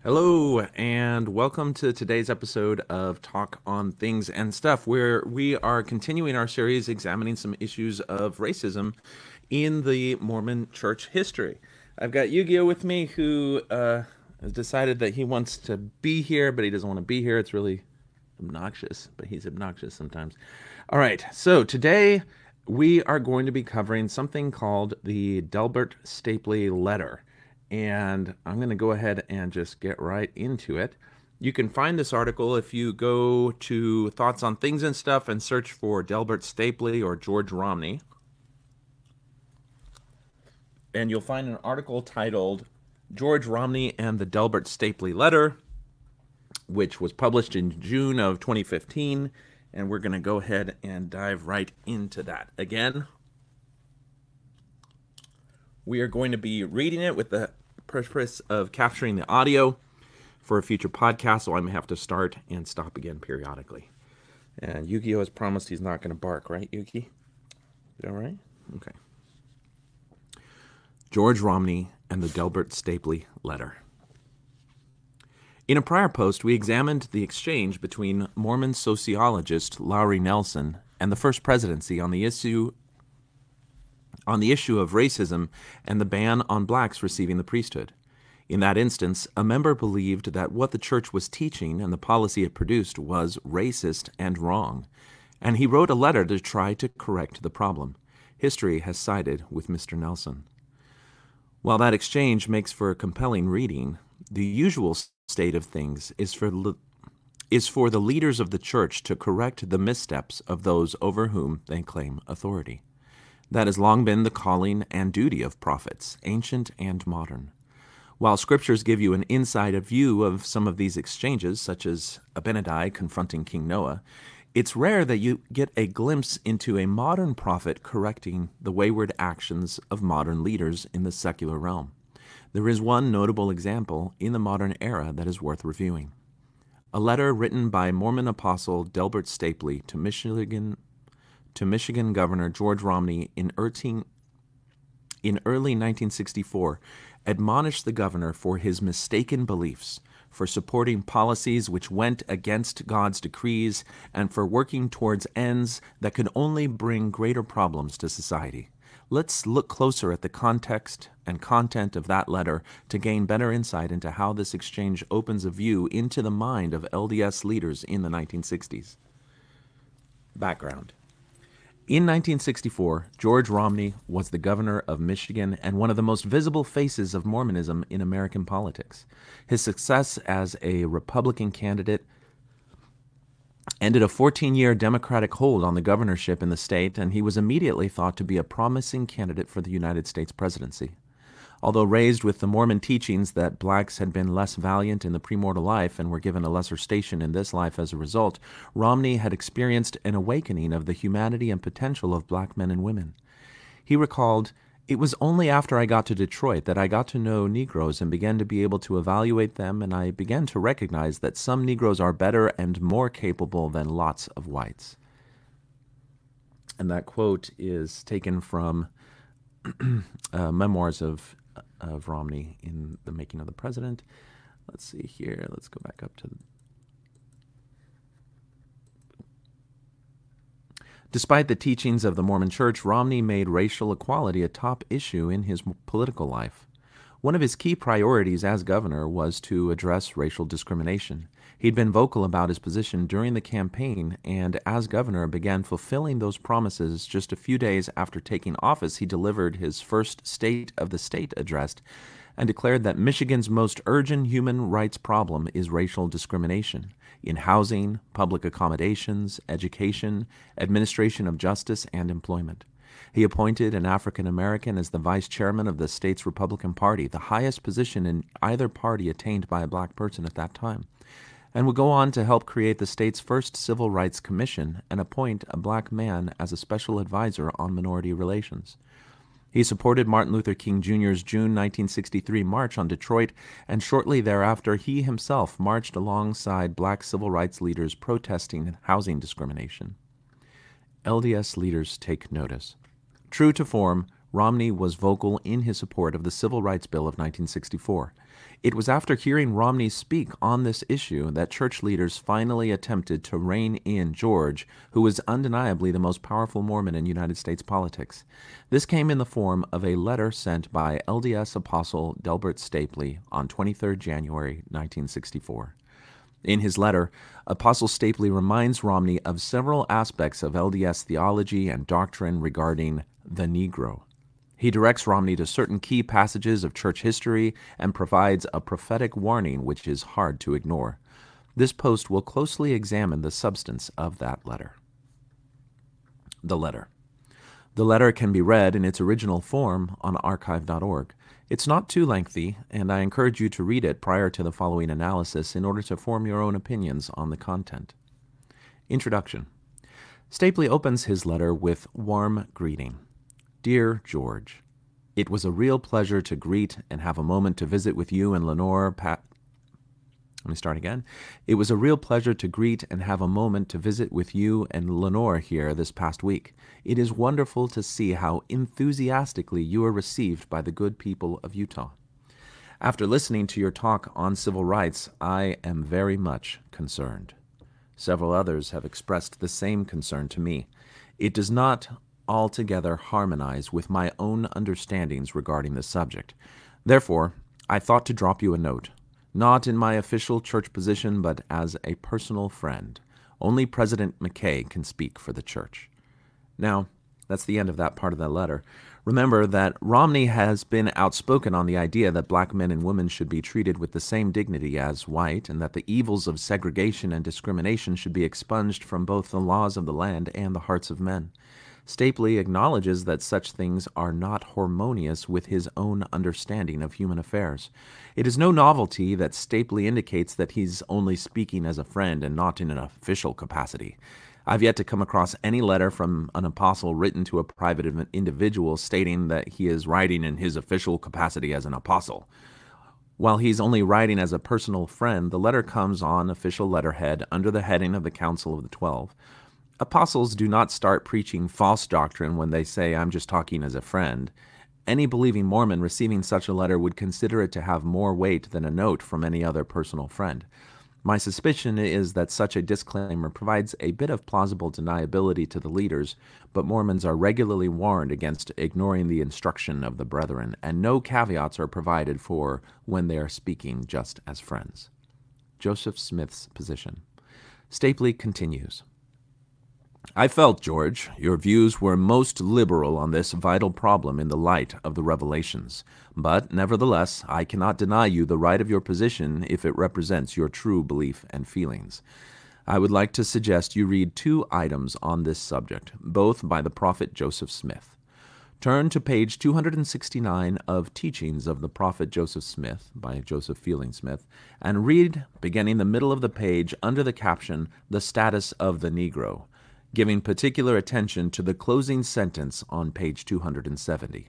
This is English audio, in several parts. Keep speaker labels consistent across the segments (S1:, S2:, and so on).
S1: Hello, and welcome to today's episode of Talk on Things and Stuff, where we are continuing our series examining some issues of racism in the Mormon church history. I've got Yu-Gi-Oh with me, who has decided that he wants to be here, but he doesn't want to be here. It's really obnoxious, but he's obnoxious sometimes. All right, so today we are going to be covering something called the Delbert Stapley letter. And I'm going to go ahead and just get right into it. You can find this article if you go to Thoughts on Things and Stuff and search for Delbert Stapley or George Romney. And you'll find an article titled George Romney and the Delbert Stapley Letter, which was published in June of 2015. And we're going to go ahead and dive right into that. Again, we are going to be reading it with the purpose of capturing the audio for a future podcast, so I may have to start and stop again periodically. And Yu-Gi-Oh has promised he's not going to bark, right, Yuki? All right? Okay. George Romney and the Delbert Stapley letter. In a prior post, we examined the exchange between Mormon sociologist Lowry Nelson and the First Presidency on the issue of racism and the ban on blacks receiving the priesthood. In that instance, a member believed that what the church was teaching and the policy it produced was racist and wrong, and he wrote a letter to try to correct the problem. History has sided with Mr. Nelson. While that exchange makes for a compelling reading, the usual state of things is for the leaders of the church to correct the missteps of those over whom they claim authority. That has long been the calling and duty of prophets, ancient and modern. While scriptures give you an inside view of some of these exchanges, such as Abinadi confronting King Noah, it's rare that you get a glimpse into a modern prophet correcting the wayward actions of modern leaders in the secular realm. There is one notable example in the modern era that is worth reviewing. A letter written by Mormon Apostle Delbert Stapley to Michigan Governor George Romney in early 1964 admonished the governor for his mistaken beliefs, for supporting policies which went against God's decrees, and for working towards ends that could only bring greater problems to society. Let's look closer at the context and content of that letter to gain better insight into how this exchange opens a view into the mind of LDS leaders in the 1960s. Background. In 1964, George Romney was the governor of Michigan and one of the most visible faces of Mormonism in American politics. His success as a Republican candidate ended a 14-year Democratic hold on the governorship in the state, and he was immediately thought to be a promising candidate for the United States presidency. Although raised with the Mormon teachings that blacks had been less valiant in the premortal life and were given a lesser station in this life as a result, Romney had experienced an awakening of the humanity and potential of black men and women. He recalled, "It was only after I got to Detroit that I got to know Negroes and began to be able to evaluate them, and I began to recognize that some Negroes are better and more capable than lots of whites." And that quote is taken from memoirs of Romney in The Making of the President. Let's see here. Let's go back up to Despite the teachings of the Mormon Church, Romney made racial equality a top issue in his political life. One of his key priorities as governor was to address racial discrimination. He'd been vocal about his position during the campaign, and as governor began fulfilling those promises. Just a few days after taking office, he delivered his first State of the State address and declared that Michigan's most urgent human rights problem is racial discrimination in housing, public accommodations, education, administration of justice, and employment. He appointed an African American as the vice chairman of the state's Republican Party, the highest position in either party attained by a black person at that time, and would go on to help create the state's first Civil Rights Commission and appoint a black man as a special advisor on minority relations. He supported Martin Luther King Jr.'s June 1963 march on Detroit, and shortly thereafter he himself marched alongside black civil rights leaders protesting housing discrimination. LDS leaders take notice. True to form, Romney was vocal in his support of the Civil Rights Bill of 1964. It was after hearing Romney speak on this issue that church leaders finally attempted to rein in George, who was undeniably the most powerful Mormon in United States politics. This came in the form of a letter sent by LDS Apostle Delbert Stapley on 23 January 1964. In his letter, Apostle Stapley reminds Romney of several aspects of LDS theology and doctrine regarding the Negro. He directs Romney to certain key passages of church history and provides a prophetic warning which is hard to ignore. This post will closely examine the substance of that letter. The letter. The letter can be read in its original form on archive.org. It's not too lengthy, and I encourage you to read it prior to the following analysis in order to form your own opinions on the content. Introduction. Stapley opens his letter with warm greeting. Dear George, it was a real pleasure to greet and have a moment to visit with you and Lenore It was a real pleasure to greet and have a moment to visit with you and Lenore here this past week. It is wonderful to see how enthusiastically you are received by the good people of Utah. After listening to your talk on civil rights, I am very much concerned. Several others have expressed the same concern to me. It does not altogether harmonize with my own understandings regarding the subject. Therefore, I thought to drop you a note, not in my official church position, but as a personal friend. Only President McKay can speak for the church. Now, that's the end of that part of the letter. Remember that Romney has been outspoken on the idea that black men and women should be treated with the same dignity as white, and that the evils of segregation and discrimination should be expunged from both the laws of the land and the hearts of men. Stapley acknowledges that such things are not harmonious with his own understanding of human affairs. It is no novelty that Stapley indicates that he's only speaking as a friend and not in an official capacity. I've yet to come across any letter from an apostle written to a private individual stating that he is writing in his official capacity as an apostle. While he's only writing as a personal friend, the letter comes on official letterhead under the heading of the Council of the 12. Apostles do not start preaching false doctrine when they say, I'm just talking as a friend. Any believing Mormon receiving such a letter would consider it to have more weight than a note from any other personal friend. My suspicion is that such a disclaimer provides a bit of plausible deniability to the leaders, but Mormons are regularly warned against ignoring the instruction of the brethren, and no caveats are provided for when they are speaking just as friends. Joseph Smith's position. Stapley continues. I felt, George, your views were most liberal on this vital problem in the light of the revelations, but nevertheless, I cannot deny you the right of your position if it represents your true belief and feelings. I would like to suggest you read 2 items on this subject, both by the prophet Joseph Smith. Turn to page 269 of Teachings of the Prophet Joseph Smith by Joseph Fielding Smith, and read, beginning the middle of the page under the caption, The Status of the Negro, giving particular attention to the closing sentence on page 270.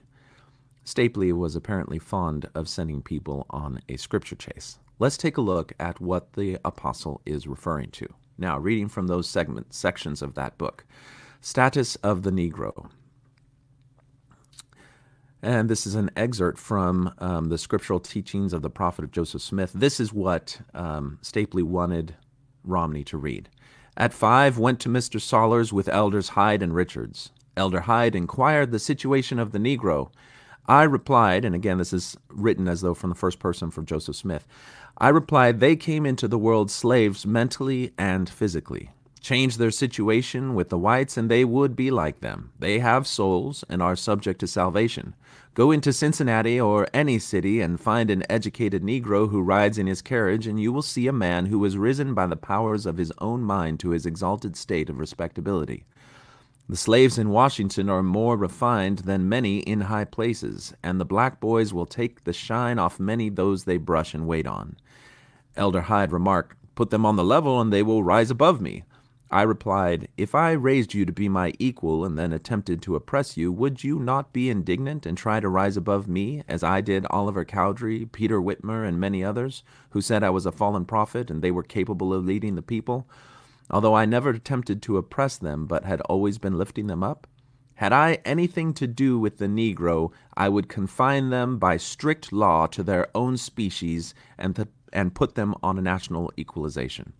S1: Stapley was apparently fond of sending people on a scripture chase. Let's take a look at what the apostle is referring to. Now, reading from those sections of that book. Status of the Negro. And this is an excerpt from the scriptural teachings of the prophet of Joseph Smith. This is what Stapley wanted Romney to read. At 5, went to Mr. Sollers with Elders Hyde and Richards. Elder Hyde inquired the situation of the Negro. I replied, and again this is written as though from the first person from Joseph Smith, I replied, they came into the world slaves mentally and physically. Change their situation with the whites and they would be like them. They have souls and are subject to salvation. Go into Cincinnati or any city and find an educated Negro who rides in his carriage, and you will see a man who is risen by the powers of his own mind to his exalted state of respectability. The slaves in Washington are more refined than many in high places, and the black boys will take the shine off many those they brush and wait on. Elder Hyde remarked, put them on the level and they will rise above me. I replied, if I raised you to be my equal and then attempted to oppress you, would you not be indignant and try to rise above me, as I did Oliver Cowdery, Peter Whitmer, and many others, who said I was a fallen prophet and they were capable of leading the people, although I never attempted to oppress them but had always been lifting them up? Had I anything to do with the Negro, I would confine them by strict law to their own species and put them on a national equalization.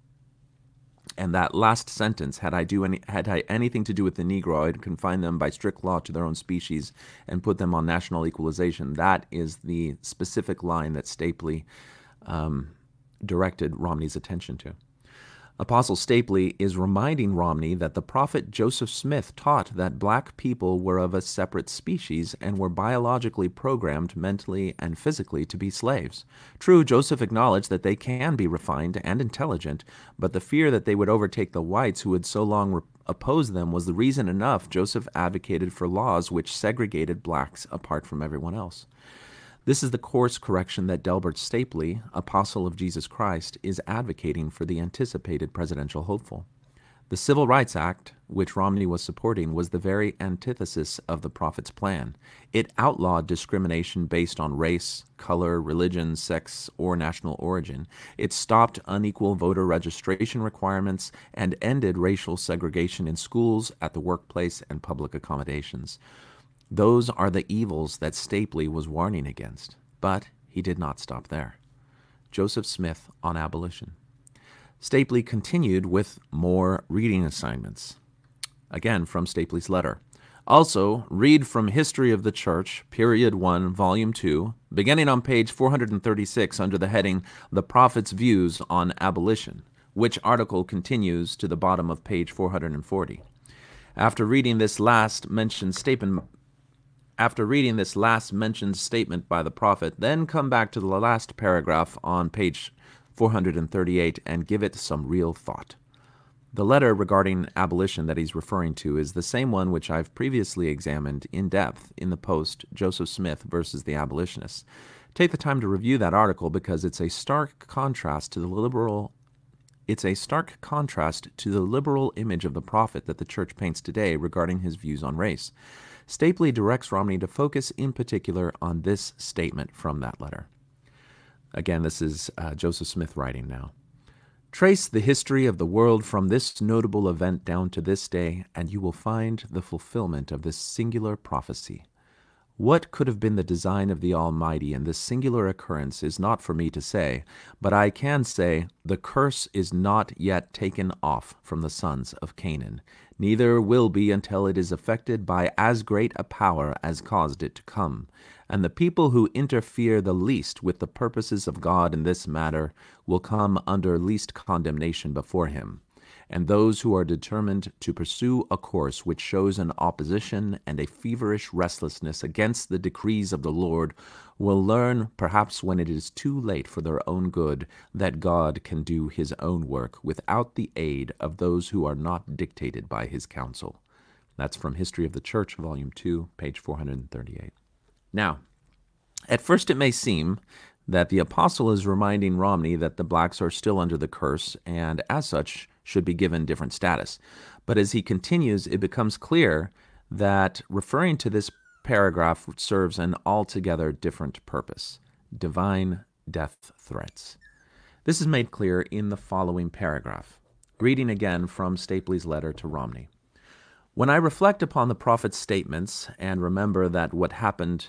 S1: And that last sentence, had I anything to do with the Negro, I'd confine them by strict law to their own species and put them on national equalization. That is the specific line that Stapley directed Romney's attention to. Apostle Stapley is reminding Romney that the prophet Joseph Smith taught that black people were of a separate species and were biologically programmed mentally and physically to be slaves. True, Joseph acknowledged that they can be refined and intelligent, but the fear that they would overtake the whites who had so long opposed them was the reason enough Joseph advocated for laws which segregated blacks apart from everyone else. This is the course correction that Delbert Stapley, apostle of Jesus Christ, is advocating for the anticipated presidential hopeful. The Civil Rights Act, which Romney was supporting, was the very antithesis of the prophet's plan. It outlawed discrimination based on race, color, religion, sex, or national origin. It stopped unequal voter registration requirements and ended racial segregation in schools, at the workplace, and public accommodations. Those are the evils that Stapley was warning against, but he did not stop there. Joseph Smith on abolition. Stapley continued with more reading assignments, again from Stapley's letter. Also, read from History of the Church, Period 1, Volume 2, beginning on page 436 under the heading, The Prophet's Views on Abolition, which article continues to the bottom of page 440. After reading this last mentioned statement by the prophet, then come back to the last paragraph on page 438 and give it some real thought. The letter regarding abolition that he's referring to is the same one which I've previously examined in depth in the post Joseph Smith versus the Abolitionists. Take the time to review that article because it's a stark contrast to the liberal image of the prophet that the church paints today regarding his views on race. Stapley directs Romney to focus in particular on this statement from that letter. Again, this is Joseph Smith writing now. Trace the history of the world from this notable event down to this day, and you will find the fulfillment of this singular prophecy. What could have been the design of the Almighty in this singular occurrence is not for me to say, but I can say the curse is not yet taken off from the sons of Canaan, neither will be until it is effected by as great a power as caused it to come. And the people who interfere the least with the purposes of God in this matter will come under least condemnation before him. And those who are determined to pursue a course which shows an opposition and a feverish restlessness against the decrees of the Lord will learn, perhaps when it is too late for their own good, that God can do his own work without the aid of those who are not dictated by his counsel. That's from History of the Church, Volume 2, page 438. Now, at first it may seem that the apostle is reminding Romney that the blacks are still under the curse and, as such, should be given different status. But as he continues, it becomes clear that referring to this paragraph serves an altogether different purpose: divine death threats. This is made clear in the following paragraph. Reading again from Stapley's letter to Romney. When I reflect upon the prophet's statements and remember that what happened,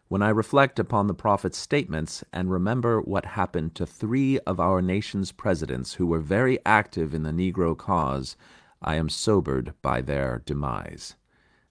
S1: when I reflect upon the prophet's statements and remember what happened to 3 of our nation's presidents who were very active in the Negro cause, I am sobered by their demise.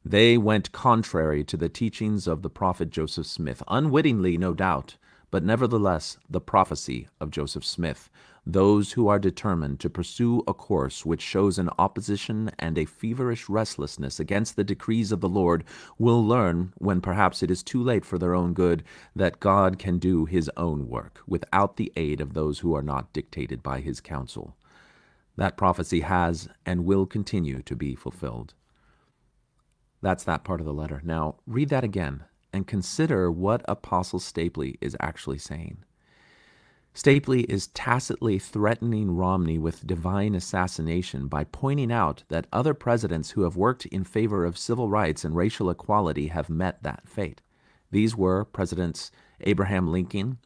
S1: They went contrary to the teachings of the prophet Joseph Smith, unwittingly, no doubt, but nevertheless the prophecy of Joseph Smith. Those who are determined to pursue a course which shows an opposition and a feverish restlessness against the decrees of the Lord will learn, when perhaps it is too late for their own good, that God can do his own work without the aid of those who are not dictated by his counsel. That prophecy has and will continue to be fulfilled. That's that part of the letter. Now, read that again and consider what Apostle Stapley is actually saying. Stapley is tacitly threatening Romney with divine assassination by pointing out that other presidents who have worked in favor of civil rights and racial equality have met that fate. These were Presidents Abraham Lincoln,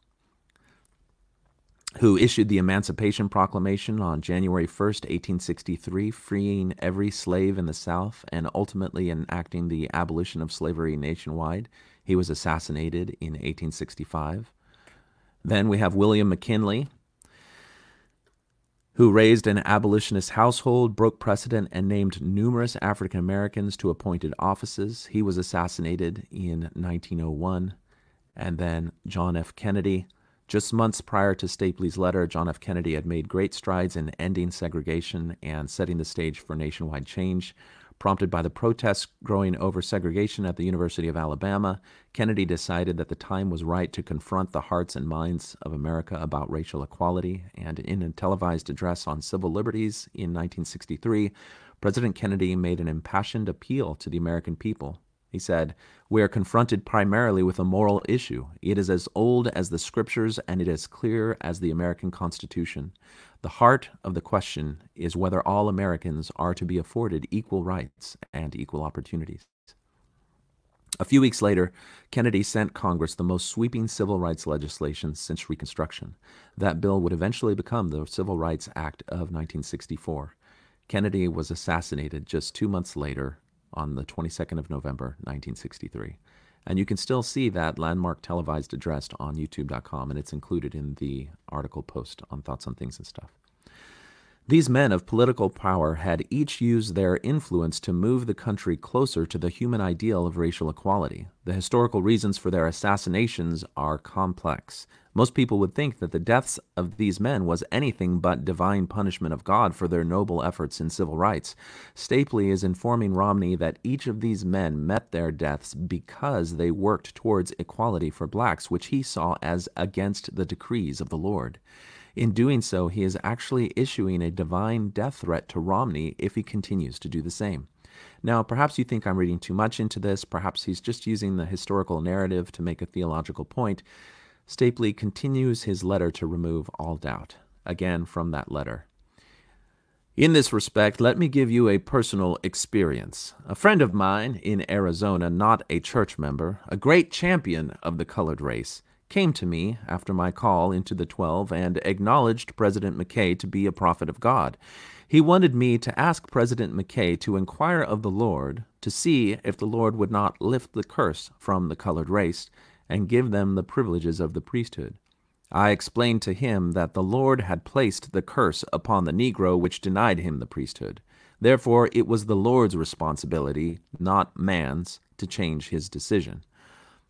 S1: who issued the Emancipation Proclamation on January 1st, 1863, freeing every slave in the South and ultimately enacting the abolition of slavery nationwide. He was assassinated in 1865. Then we have William McKinley, who raised an abolitionist household, broke precedent, and named numerous African Americans to appointed offices. He was assassinated in 1901. And then John F. Kennedy. Just months prior to Stapley's letter, John F. Kennedy had made great strides in ending segregation and setting the stage for nationwide change. Prompted by the protests growing over segregation at the University of Alabama, Kennedy decided that the time was right to confront the hearts and minds of America about racial equality, and in a televised address on civil liberties in 1963, President Kennedy made an impassioned appeal to the American people. He said, "We are confronted primarily with a moral issue. It is as old as the Scriptures and it is clear as the American Constitution. The heart of the question is whether all Americans are to be afforded equal rights and equal opportunities." A few weeks later, Kennedy sent Congress the most sweeping civil rights legislation since Reconstruction. That bill would eventually become the Civil Rights Act of 1964. Kennedy was assassinated just 2 months later on the 22nd of November, 1963. And you can still see that landmark televised address on youtube.com, and it's included in the article post on Thoughts on Things and Stuff. These men of political power had each used their influence to move the country closer to the human ideal of racial equality. The historical reasons for their assassinations are complex. Most people would think that the deaths of these men was anything but divine punishment of God for their noble efforts in civil rights. Stapley is informing Romney that each of these men met their deaths because they worked towards equality for blacks, which he saw as against the decrees of the Lord. In doing so, he is actually issuing a divine death threat to Romney if he continues to do the same. Now, perhaps you think I'm reading too much into this. Perhaps he's just using the historical narrative to make a theological point. Stapley continues his letter to remove all doubt. Again, from that letter. "In this respect, let me give you a personal experience. A friend of mine in Arizona, not a church member, a great champion of the colored race, came to me after my call into the 12 and acknowledged President McKay to be a prophet of God. He wanted me to ask President McKay to inquire of the Lord to see if the Lord would not lift the curse from the colored race and give them the privileges of the priesthood. I explained to him that the Lord had placed the curse upon the Negro which denied him the priesthood. Therefore, it was the Lord's responsibility, not man's, to change his decision.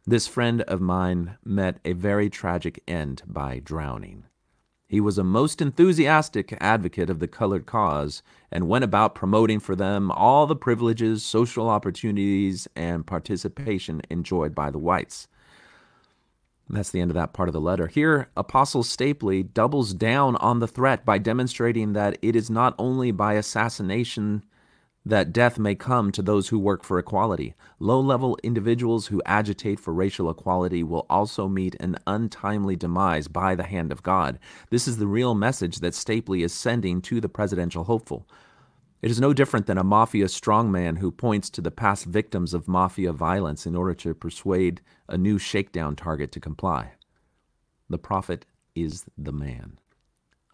S1: This friend of mine met a very tragic end by drowning. He was a most enthusiastic advocate of the colored cause and went about promoting for them all the privileges, social opportunities, and participation enjoyed by the whites." And that's the end of that part of the letter. Here, Apostle Stapley doubles down on the threat by demonstrating that it is not only by assassination that death may come to those who work for equality. Low-level individuals who agitate for racial equality will also meet an untimely demise by the hand of God. This is the real message that Stapley is sending to the presidential hopeful. It is no different than a mafia strongman who points to the past victims of mafia violence in order to persuade a new shakedown target to comply. The prophet is the man.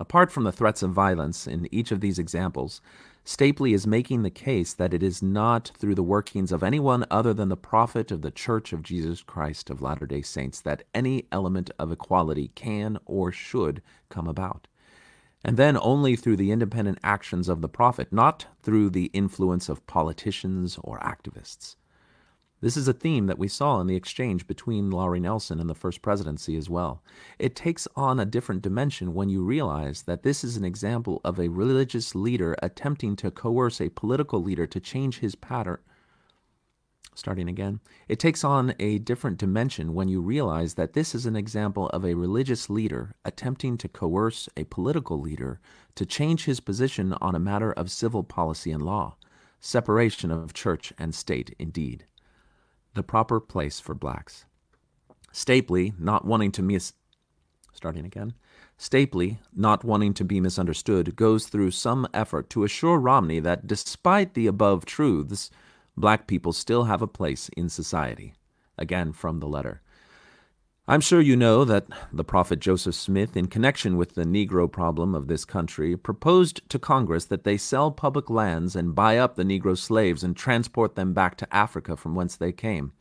S1: Apart from the threats of violence in each of these examples, Stapley is making the case that it is not through the workings of anyone other than the prophet of the Church of Jesus Christ of Latter-day Saints that any element of equality can or should come about. And then only through the independent actions of the prophet, not through the influence of politicians or activists. This is a theme that we saw in the exchange between Laurie Nelson and the First Presidency as well. It takes on a different dimension when you realize that this is an example of a religious leader attempting to coerce a political leader to change his pattern. Starting again. It takes on a different dimension when you realize that this is an example of a religious leader attempting to coerce a political leader to change his position on a matter of civil policy and law. Separation of church and state, indeed. The proper place for blacks. Stapley, not wanting to be misunderstood, goes through some effort to assure Romney that despite the above truths, black people still have a place in society. Again, from the letter. I'm sure you know that the prophet Joseph Smith, in connection with the Negro problem of this country, proposed to Congress that they sell public lands and buy up the Negro slaves and transport them back to Africa from whence they came.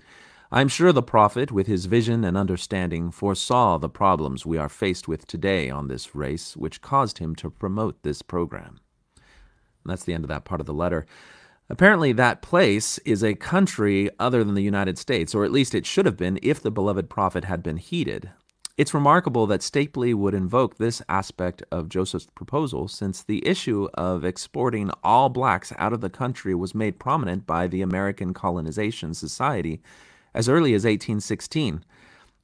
S1: I'm sure the prophet, with his vision and understanding, foresaw the problems we are faced with today on this race, which caused him to promote this program. And that's the end of that part of the letter. Apparently, that place is a country other than the United States, or at least it should have been if the beloved prophet had been heeded. It's remarkable that Stapley would invoke this aspect of Joseph's proposal, since the issue of exporting all blacks out of the country was made prominent by the American Colonization Society as early as 1816,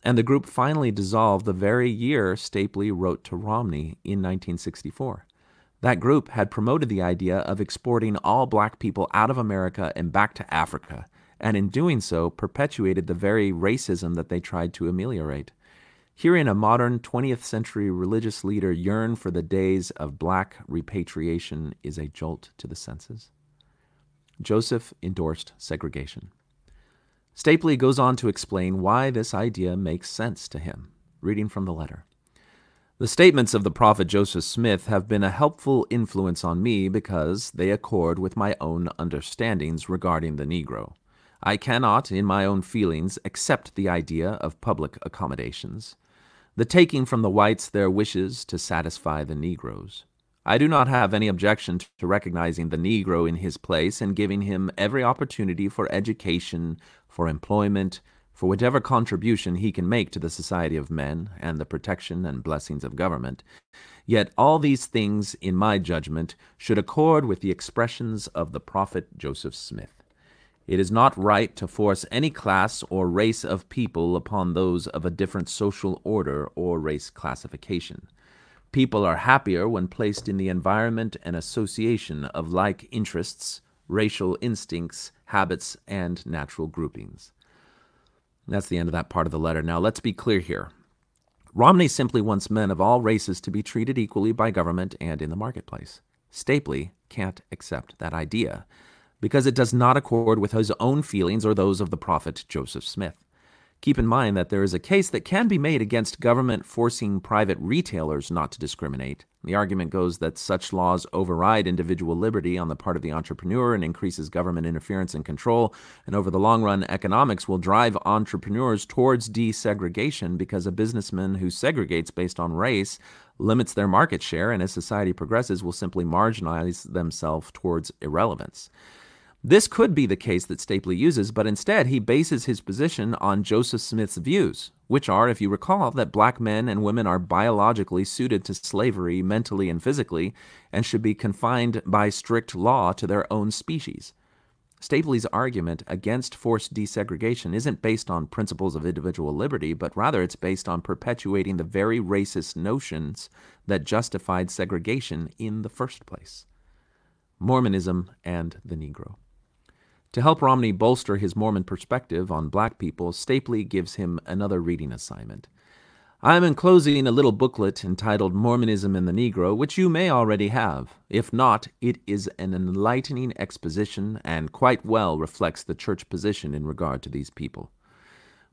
S1: and the group finally dissolved the very year Stapley wrote to Romney in 1964. That group had promoted the idea of exporting all black people out of America and back to Africa, and in doing so perpetuated the very racism that they tried to ameliorate. Hearing a modern 20th century religious leader yearn for the days of black repatriation is a jolt to the senses. Joseph endorsed segregation. Stapley goes on to explain why this idea makes sense to him. Reading from the letter. The statements of the prophet Joseph Smith have been a helpful influence on me because they accord with my own understandings regarding the Negro. I cannot, in my own feelings, accept the idea of public accommodations, the taking from the whites their wishes to satisfy the Negroes. I do not have any objection to recognizing the Negro in his place and giving him every opportunity for education, for employment, for whatever contribution he can make to the society of men and the protection and blessings of government. Yet all these things, in my judgment, should accord with the expressions of the prophet Joseph Smith. It is not right to force any class or race of people upon those of a different social order or race classification. People are happier when placed in the environment and association of like interests, racial instincts, habits, and natural groupings. That's the end of that part of the letter. Now, let's be clear here. Romney simply wants men of all races to be treated equally by government and in the marketplace. Stapley can't accept that idea because it does not accord with his own feelings or those of the prophet Joseph Smith. Keep in mind that there is a case that can be made against government forcing private retailers not to discriminate. The argument goes that such laws override individual liberty on the part of the entrepreneur and increases government interference and control, and over the long run, economics will drive entrepreneurs towards desegregation because a businessman who segregates based on race limits their market share and as society progresses will simply marginalize themselves towards irrelevance. This could be the case that Stapley uses, but instead he bases his position on Joseph Smith's views, which are, if you recall, that black men and women are biologically suited to slavery mentally and physically and should be confined by strict law to their own species. Stapley's argument against forced desegregation isn't based on principles of individual liberty, but rather it's based on perpetuating the very racist notions that justified segregation in the first place. Mormonism and the Negro. To help Romney bolster his Mormon perspective on black people, Stapley gives him another reading assignment. I am enclosing a little booklet entitled Mormonism and the Negro, which you may already have. If not, it is an enlightening exposition and quite well reflects the church position in regard to these people.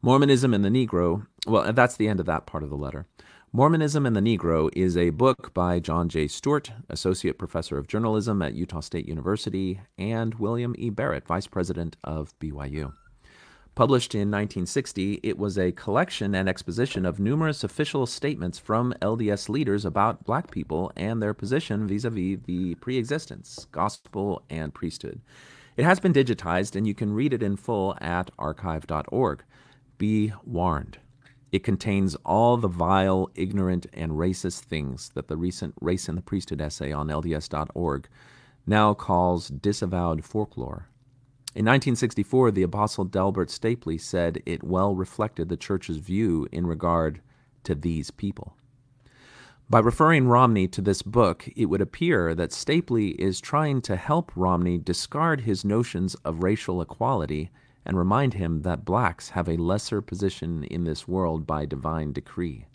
S1: Mormonism and the Negro, well, that's the end of that part of the letter. Mormonism and the Negro is a book by John J. Stewart, Associate Professor of Journalism at Utah State University, and William E. Barrett, Vice President of BYU. Published in 1960, it was a collection and exposition of numerous official statements from LDS leaders about black people and their position vis-a-vis the pre-existence, gospel, and priesthood. It has been digitized, and you can read it in full at archive.org. Be warned. It contains all the vile, ignorant, and racist things that the recent Race and the Priesthood essay on LDS.org now calls disavowed folklore. In 1964, the Apostle Delbert Stapley said it well reflected the church's view in regard to these people. By referring Romney to this book, it would appear that Stapley is trying to help Romney discard his notions of racial equality and remind him that blacks have a lesser position in this world by divine decree.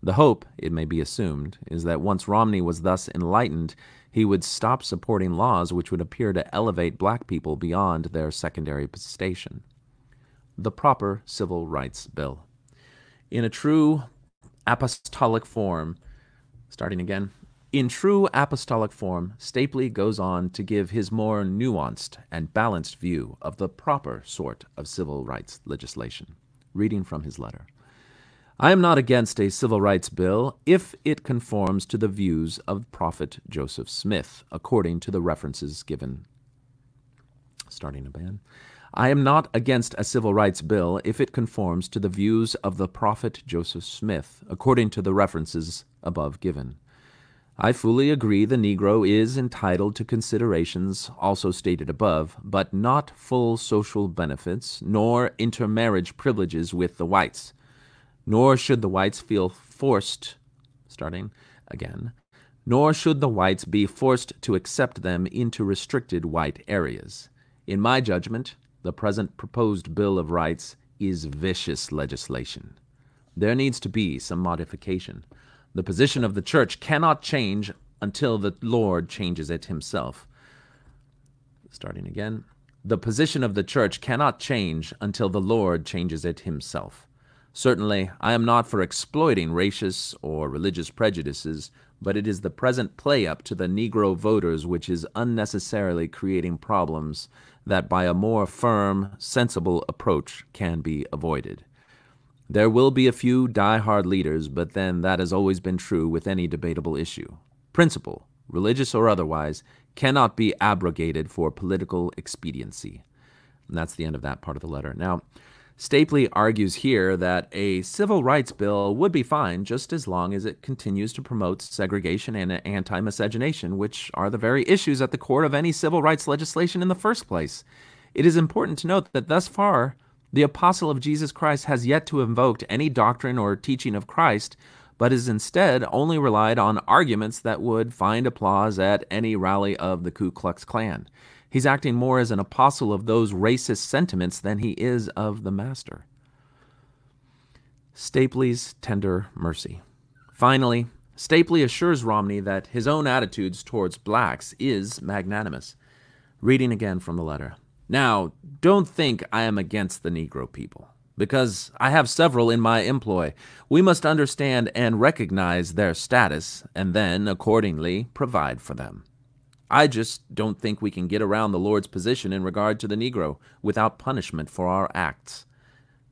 S1: The hope, it may be assumed, is that once Romney was thus enlightened, he would stop supporting laws which would appear to elevate black people beyond their secondary station. The proper Civil Rights Bill. In a true apostolic form, starting again, in true apostolic form, Stapley goes on to give his more nuanced and balanced view of the proper sort of civil rights legislation. Reading from his letter. I am not against a civil rights bill if it conforms to the views of Prophet Joseph Smith, according to the references given. Starting again. I am not against a civil rights bill if it conforms to the views of the Prophet Joseph Smith, according to the references above given. I fully agree the Negro is entitled to considerations also stated above, but not full social benefits, nor intermarriage privileges with the whites. Nor should the whites feel forced, nor should the whites be forced to accept them into restricted white areas. In my judgment, the present proposed Bill of Rights is vicious legislation. There needs to be some modification. The position of the church cannot change until the Lord changes it himself. The position of the church cannot change until the Lord changes it himself. Certainly, I am not for exploiting racial or religious prejudices, but it is the present play-up to the Negro voters which is unnecessarily creating problems that by a more firm, sensible approach can be avoided. There will be a few die-hard leaders, but then that has always been true with any debatable issue. Principle, religious or otherwise, cannot be abrogated for political expediency. And that's the end of that part of the letter. Now, Stapley argues here that a civil rights bill would be fine just as long as it continues to promote segregation and anti-miscegenation, which are the very issues at the core of any civil rights legislation in the first place. It is important to note that thus far, the apostle of Jesus Christ has yet to invoke any doctrine or teaching of Christ, but has instead only relied on arguments that would find applause at any rally of the Ku Klux Klan. He's acting more as an apostle of those racist sentiments than he is of the master. Stapley's tender mercy. Finally, Stapley assures Romney that his own attitudes towards blacks is magnanimous. Reading again from the letter. Now, don't think I am against the Negro people, because I have several in my employ. We must understand and recognize their status, and then, accordingly, provide for them. I just don't think we can get around the Lord's position in regard to the Negro without punishment for our acts,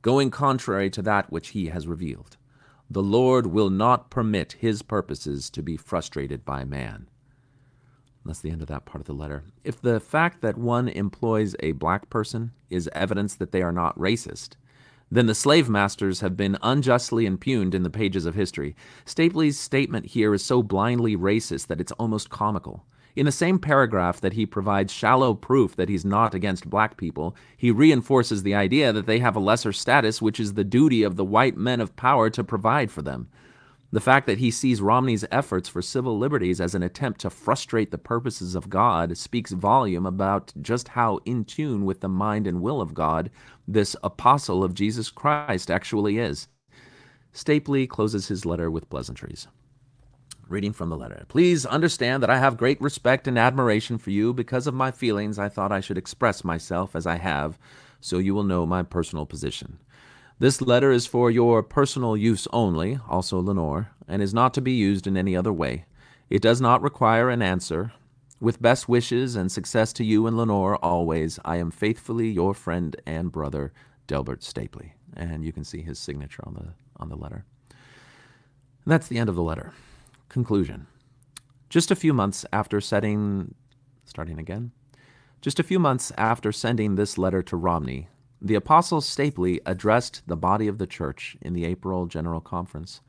S1: going contrary to that which he has revealed. The Lord will not permit his purposes to be frustrated by man. That's the end of that part of the letter. If the fact that one employs a black person is evidence that they are not racist, then the slave masters have been unjustly impugned in the pages of history. Stapley's statement here is so blindly racist that it's almost comical. In the same paragraph that he provides shallow proof that he's not against black people, he reinforces the idea that they have a lesser status, which is the duty of the white men of power to provide for them. The fact that he sees Romney's efforts for civil liberties as an attempt to frustrate the purposes of God speaks volume about just how in tune with the mind and will of God this apostle of Jesus Christ actually is. Stapley closes his letter with pleasantries. Reading from the letter. Please understand that I have great respect and admiration for you. Because of my feelings, I thought I should express myself as I have, so you will know my personal position. This letter is for your personal use only, also Lenore, and is not to be used in any other way. It does not require an answer. With best wishes and success to you and Lenore always, I am faithfully your friend and brother, Delbert Stapley. And you can see his signature on the letter. And that's the end of the letter. Conclusion. Just a few months after sending this letter to Romney, the Apostle Stapley addressed the body of the church in the April General Conference.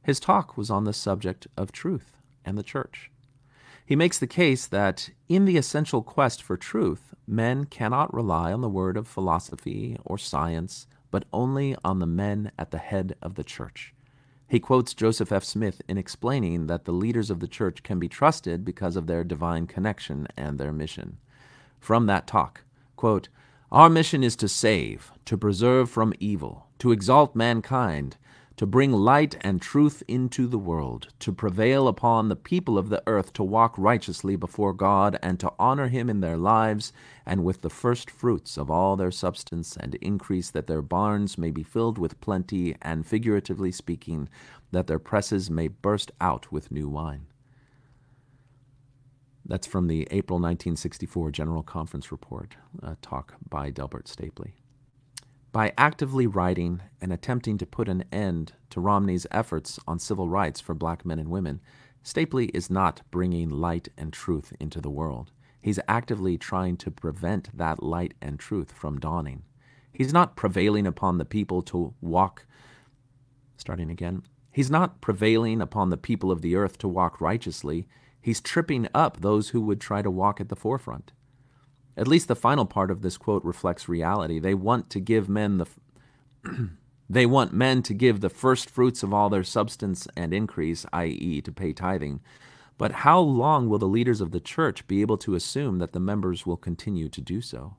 S1: His talk was on the subject of truth and the church. He makes the case that in the essential quest for truth, men cannot rely on the word of philosophy or science, but only on the men at the head of the church. He quotes Joseph F. Smith in explaining that the leaders of the church can be trusted because of their divine connection and their mission. From that talk, quote, "Our mission is to save, to preserve from evil, to exalt mankind, to bring light and truth into the world, to prevail upon the people of the earth to walk righteously before God and to honor him in their lives and with the first fruits of all their substance, and increase that their barns may be filled with plenty, and figuratively speaking, that their presses may burst out with new wine. That's from the April 1964 General Conference Report, a talk by Delbert Stapley. By actively writing and attempting to put an end to Romney's efforts on civil rights for black men and women, Stapley is not bringing light and truth into the world. He's actively trying to prevent that light and truth from dawning. He's not prevailing upon the people to walk, He's not prevailing upon the people of the earth to walk righteously. He's tripping up those who would try to walk at the forefront. At least the final part of this quote reflects reality. They want men to give the first fruits of all their substance and increase, i.e., to pay tithing. But how long will the leaders of the church be able to assume that the members will continue to do so?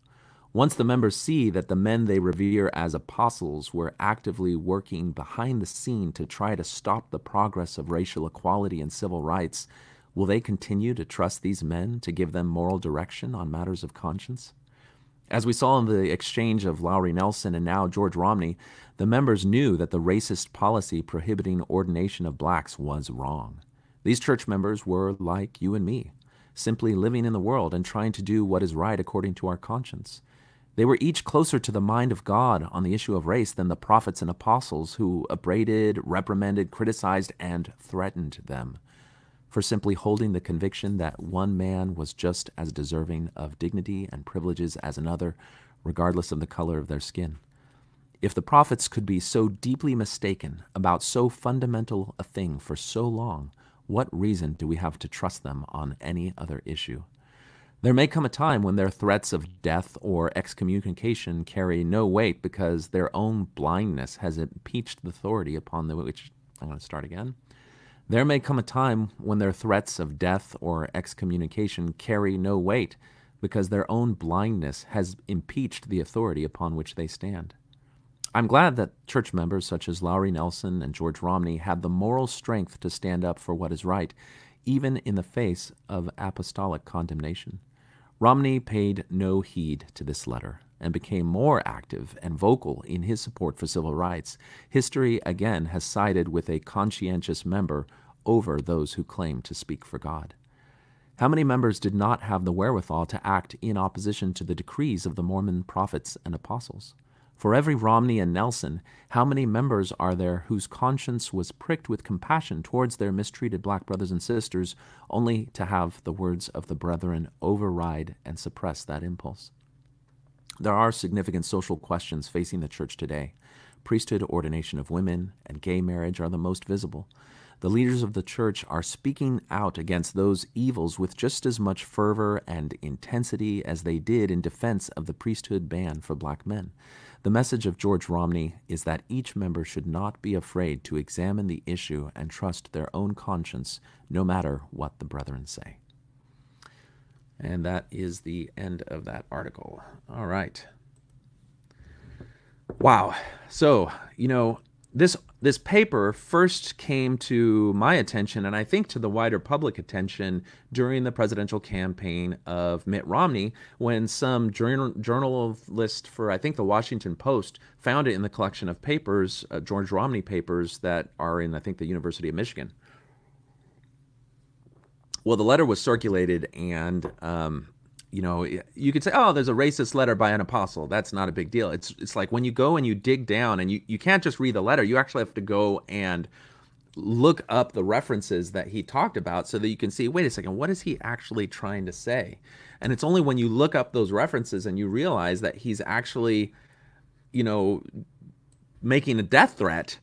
S1: Once the members see that the men they revere as apostles were actively working behind the scene to try to stop the progress of racial equality and civil rights, will they continue to trust these men to give them moral direction on matters of conscience? As we saw in the exchange of Lowry Nelson and now George Romney, the members knew that the racist policy prohibiting ordination of blacks was wrong. These church members were like you and me, simply living in the world and trying to do what is right according to our conscience. They were each closer to the mind of God on the issue of race than the prophets and apostles who upbraided, reprimanded, criticized, and threatened them for simply holding the conviction that one man was just as deserving of dignity and privileges as another, regardless of the color of their skin. If the prophets could be so deeply mistaken about so fundamental a thing for so long, what reason do we have to trust them on any other issue? There may come a time when their threats of death or excommunication carry no weight because their own blindness has impeached the authority upon which... There may come a time when their threats of death or excommunication carry no weight because their own blindness has impeached the authority upon which they stand. I'm glad that church members such as Lowry Nelson and George Romney had the moral strength to stand up for what is right, even in the face of apostolic condemnation. Romney paid no heed to this letter and became more active and vocal in his support for civil rights. History again has sided with a conscientious member over those who claim to speak for God. How many members did not have the wherewithal to act in opposition to the decrees of the Mormon prophets and apostles? For every Romney and Nelson, how many members are there whose conscience was pricked with compassion towards their mistreated black brothers and sisters, only to have the words of the brethren override and suppress that impulse? There are significant social questions facing the church today. Priesthood ordination of women and gay marriage are the most visible. The leaders of the church are speaking out against those evils with just as much fervor and intensity as they did in defense of the priesthood ban for black men. The message of George Romney is that each member should not be afraid to examine the issue and trust their own conscience, no matter what the brethren say. And that is the end of that article. All right. Wow. So, this paper first came to my attention, and I think to the wider public attention, during the presidential campaign of Mitt Romney, when some journalist for, I think, the Washington Post found it in the collection of papers, George Romney papers, that are in, I think, the University of Michigan. Well, the letter was circulated, and you could say, oh, there's a racist letter by an apostle. That's not a big deal. It's like when you go and you dig down, and you can't just read the letter. You actually have to go and look up the references that he talked about so that you can see, wait a second, what is he actually trying to say? And it's only when you look up those references and you realize that he's actually, making a death threat.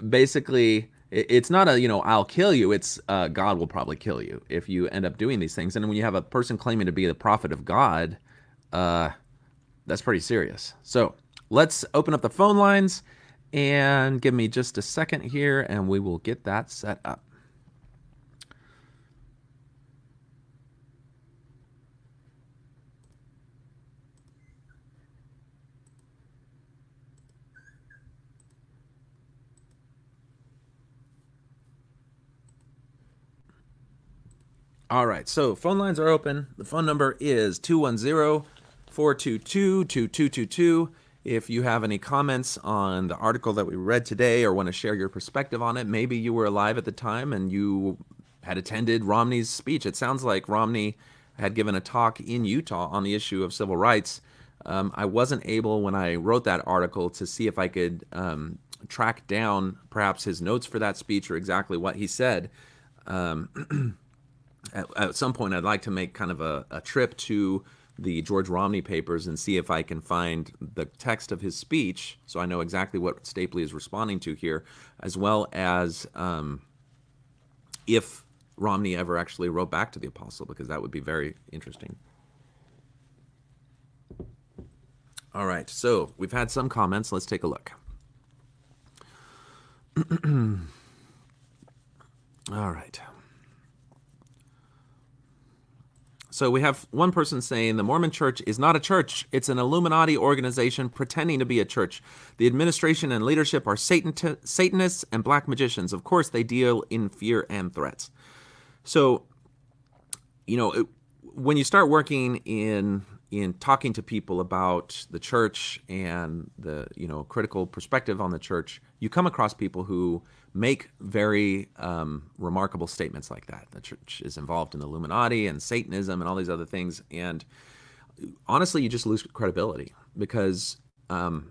S1: Basically, it's not a, I'll kill you. It's God will probably kill you if you end up doing these things. And when you have a person claiming to be the prophet of God, that's pretty serious. So let's open up the phone lines and give me just a second here, and we will get that set up. All right, so phone lines are open. The phone number is 210-422-2222. If you have any comments on the article that we read today or want to share your perspective on it, maybe you were alive at the time and you had attended Romney's speech. It sounds like Romney had given a talk in Utah on the issue of civil rights. I wasn't able, when I wrote that article, to see if I could track down perhaps his notes for that speech or exactly what he said. At some point, I'd like to make kind of a trip to the George Romney papers and see if I can find the text of his speech, so I know exactly what Stapley is responding to here, as well as if Romney ever actually wrote back to the apostle, because that would be very interesting. All right, so we've had some comments. Let's take a look. All right. So we have one person saying the Mormon Church is not a church. It's an Illuminati organization pretending to be a church. The administration and leadership are Satanists and black magicians. Of course, they deal in fear and threats. So, when you start working in talking to people about the church and the critical perspective on the church, you come across people who make very remarkable statements like that. The church is involved in the Illuminati and Satanism and all these other things. And honestly, you just lose credibility because if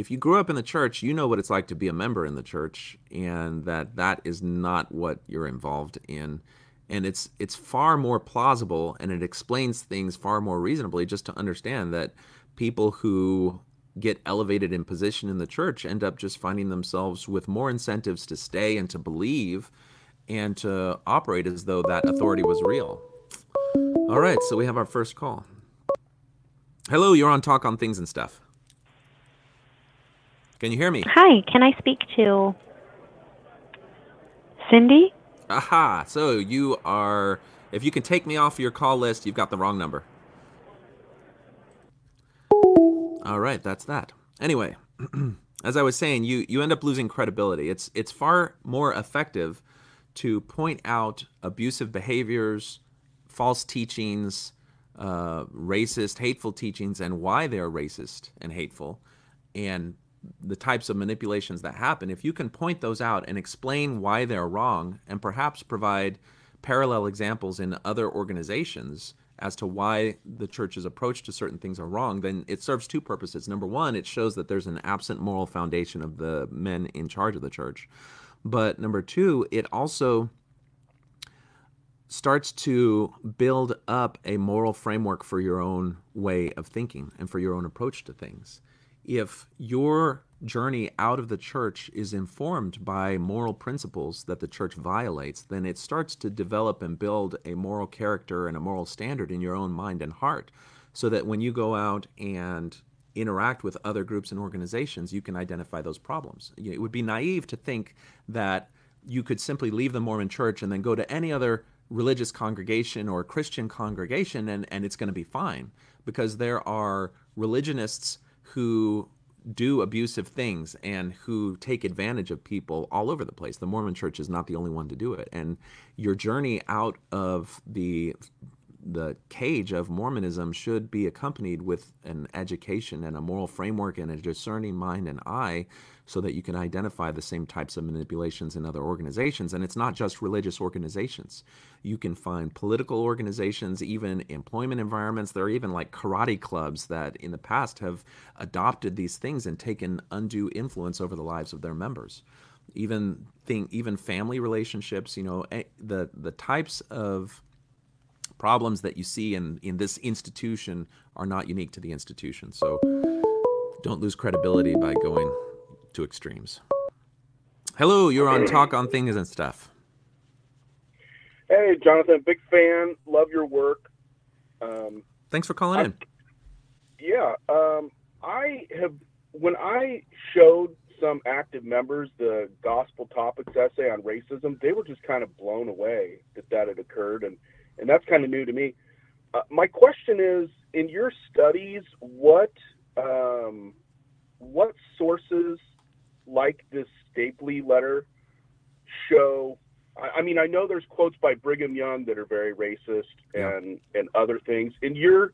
S1: you grew up in the church, you know what it's like to be a member in the church, and that is not what you're involved in. And it's far more plausible, and it explains things far more reasonably just to understand that people who get elevated in position in the church end up just finding themselves with more incentives to stay and to believe and to operate as though that authority was real. All right, so we have our first call. Hello, you're on Talk on Things and Stuff. Can you hear me?
S2: Hi, can I speak to Cindy?
S1: Aha, so you are, if you can take me off your call list, you've got the wrong number. All right, that's that. Anyway, as I was saying, you end up losing credibility. It's far more effective to point out abusive behaviors, false teachings, racist, hateful teachings, and why they're racist and hateful, and the types of manipulations that happen. If you can point those out and explain why they're wrong, and perhaps provide parallel examples in other organizations as to why the church's approach to certain things are wrong, then it serves two purposes. Number one, it shows that there's an absent moral foundation of the men in charge of the church. But number two, it also starts to build up a moral framework for your own way of thinking and for your own approach to things. If your journey out of the church is informed by moral principles that the church violates, then it starts to develop and build a moral character and a moral standard in your own mind and heart, so that when you go out and interact with other groups and organizations, you can identify those problems. It would be naive to think that you could simply leave the Mormon church and then go to any other religious congregation or Christian congregation and it's going to be fine, because there are religionists who do abusive things and who take advantage of people all over the place. The Mormon church is not the only one to do it. And your journey out of the cage of Mormonism should be accompanied with an education and a moral framework and a discerning mind and eye, so that you can identify the same types of manipulations in other organizations. And it's not just religious organizations. You can find political organizations, even employment environments. There are even like karate clubs that in the past have adopted these things and taken undue influence over the lives of their members. Even family relationships, the types of problems that you see in this institution are not unique to the institution. So don't lose credibility by going to extremes. Hello, you're on Talk on Things and Stuff.
S3: Hey, Jonathan, big fan. Love your work.
S1: Thanks for calling in.
S3: Yeah. When I showed some active members the Gospel Topics essay on racism, they were just kind of blown away that had occurred. And that's kind of new to me. My question is, in your studies, what sources like this Stapley letter show I mean, I know there's quotes by Brigham Young that are very racist
S1: Yeah.
S3: and other things. In your,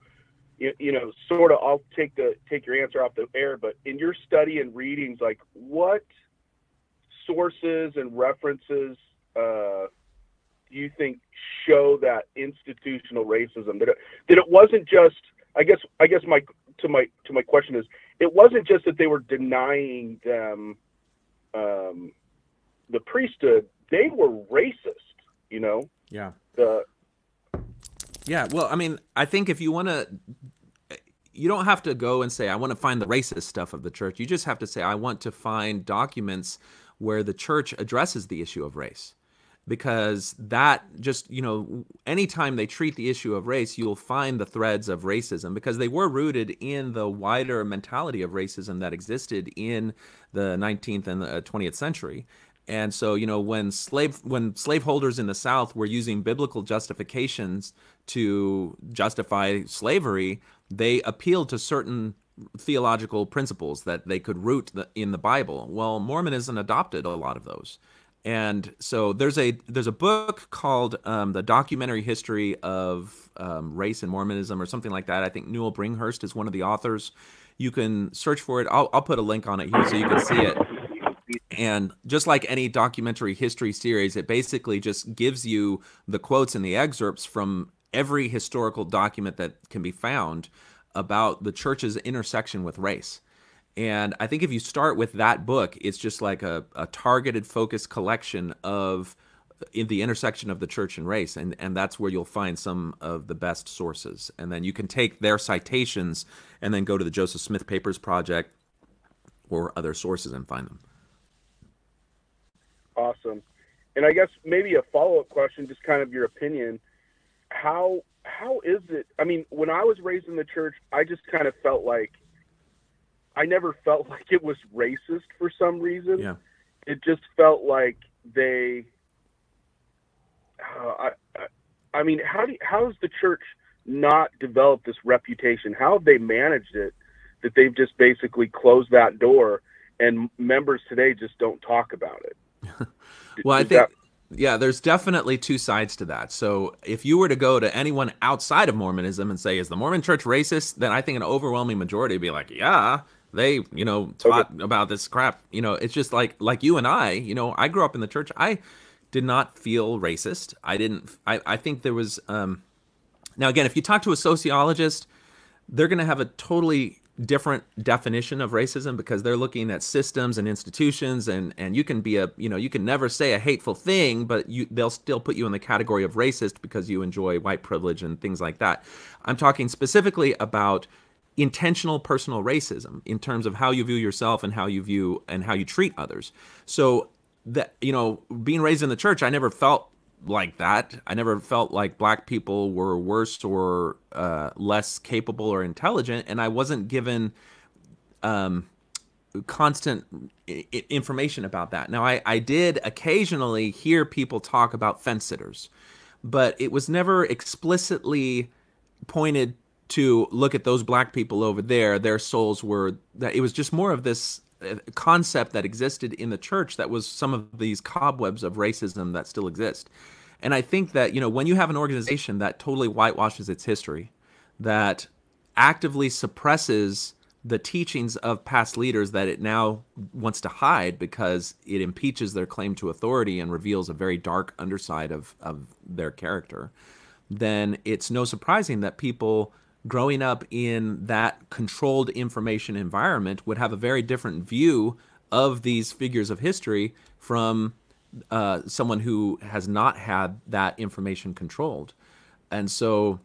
S3: sort of, I'll take your answer off the air, but in your study and readings, like, what sources and references do you think show that institutional racism, that it wasn't just, I guess my question is, it wasn't just that they were denying them the priesthood, they were racist,
S1: Yeah.
S3: the
S1: Yeah. Well, I mean, I think if you want to, you don't have to go and say, I want to find the racist stuff of the church. You just have to say, I want to find documents where the church addresses the issue of race. Because that just, anytime they treat the issue of race, you'll find the threads of racism, because they were rooted in the wider mentality of racism that existed in the 19th and the 20th century. And so, when slaveholders in the South were using biblical justifications to justify slavery, they appealed to certain theological principles that they could root in the Bible. Well, Mormonism adopted a lot of those. And so there's a book called The Documentary History of Race and Mormonism, or something like that. I think Newell Bringhurst is one of the authors. You can search for it. I'll put a link on it here so you can see it. And just like any documentary history series, it basically just gives you the quotes and the excerpts from every historical document that can be found about the church's intersection with race. And I think if you start with that book, it's just like a targeted, focused collection of in the intersection of the church and race. And that's where you'll find some of the best sources. And then you can take their citations and then go to the Joseph Smith Papers Project or other sources and find them.
S3: Awesome. And I guess maybe a follow-up question, just kind of your opinion. How is it? I mean, when I was raised in the church, I just kind of felt like, I never felt like it was racist for some reason.
S1: Yeah.
S3: It just felt like they, I mean, how has the church not developed this reputation? How have they managed it that they've just basically closed that door and members today just don't talk about it?
S1: Well, I think, yeah, there's definitely two sides to that. So if you were to go to anyone outside of Mormonism and say, is the Mormon church racist? Then I think an overwhelming majority would be like, yeah, they, taught about this crap. It's just like you and I, I grew up in the church. I did not feel racist. I think there was, now again, if you talk to a sociologist, they're going to have a totally different definition of racism, because they're looking at systems and institutions, and you can be you can never say a hateful thing, but they'll still put you in the category of racist because you enjoy white privilege and things like that. I'm talking specifically about intentional personal racism in terms of how you view yourself and how you treat others. So that, being raised in the church, I never felt like that. I never felt like black people were worse or less capable or intelligent, and I wasn't given constant information about that. Now, I did occasionally hear people talk about fence sitters, but it was never explicitly pointed to look at those black people over there. Their souls were that. It was just more of this concept that existed in the church that was some of these cobwebs of racism that still exist. And I think that, when you have an organization that totally whitewashes its history, that actively suppresses the teachings of past leaders that it now wants to hide because it impeaches their claim to authority and reveals a very dark underside of their character, then it's no surprising that people growing up in that controlled information environment would have a very different view of these figures of history from someone who has not had that information controlled. And so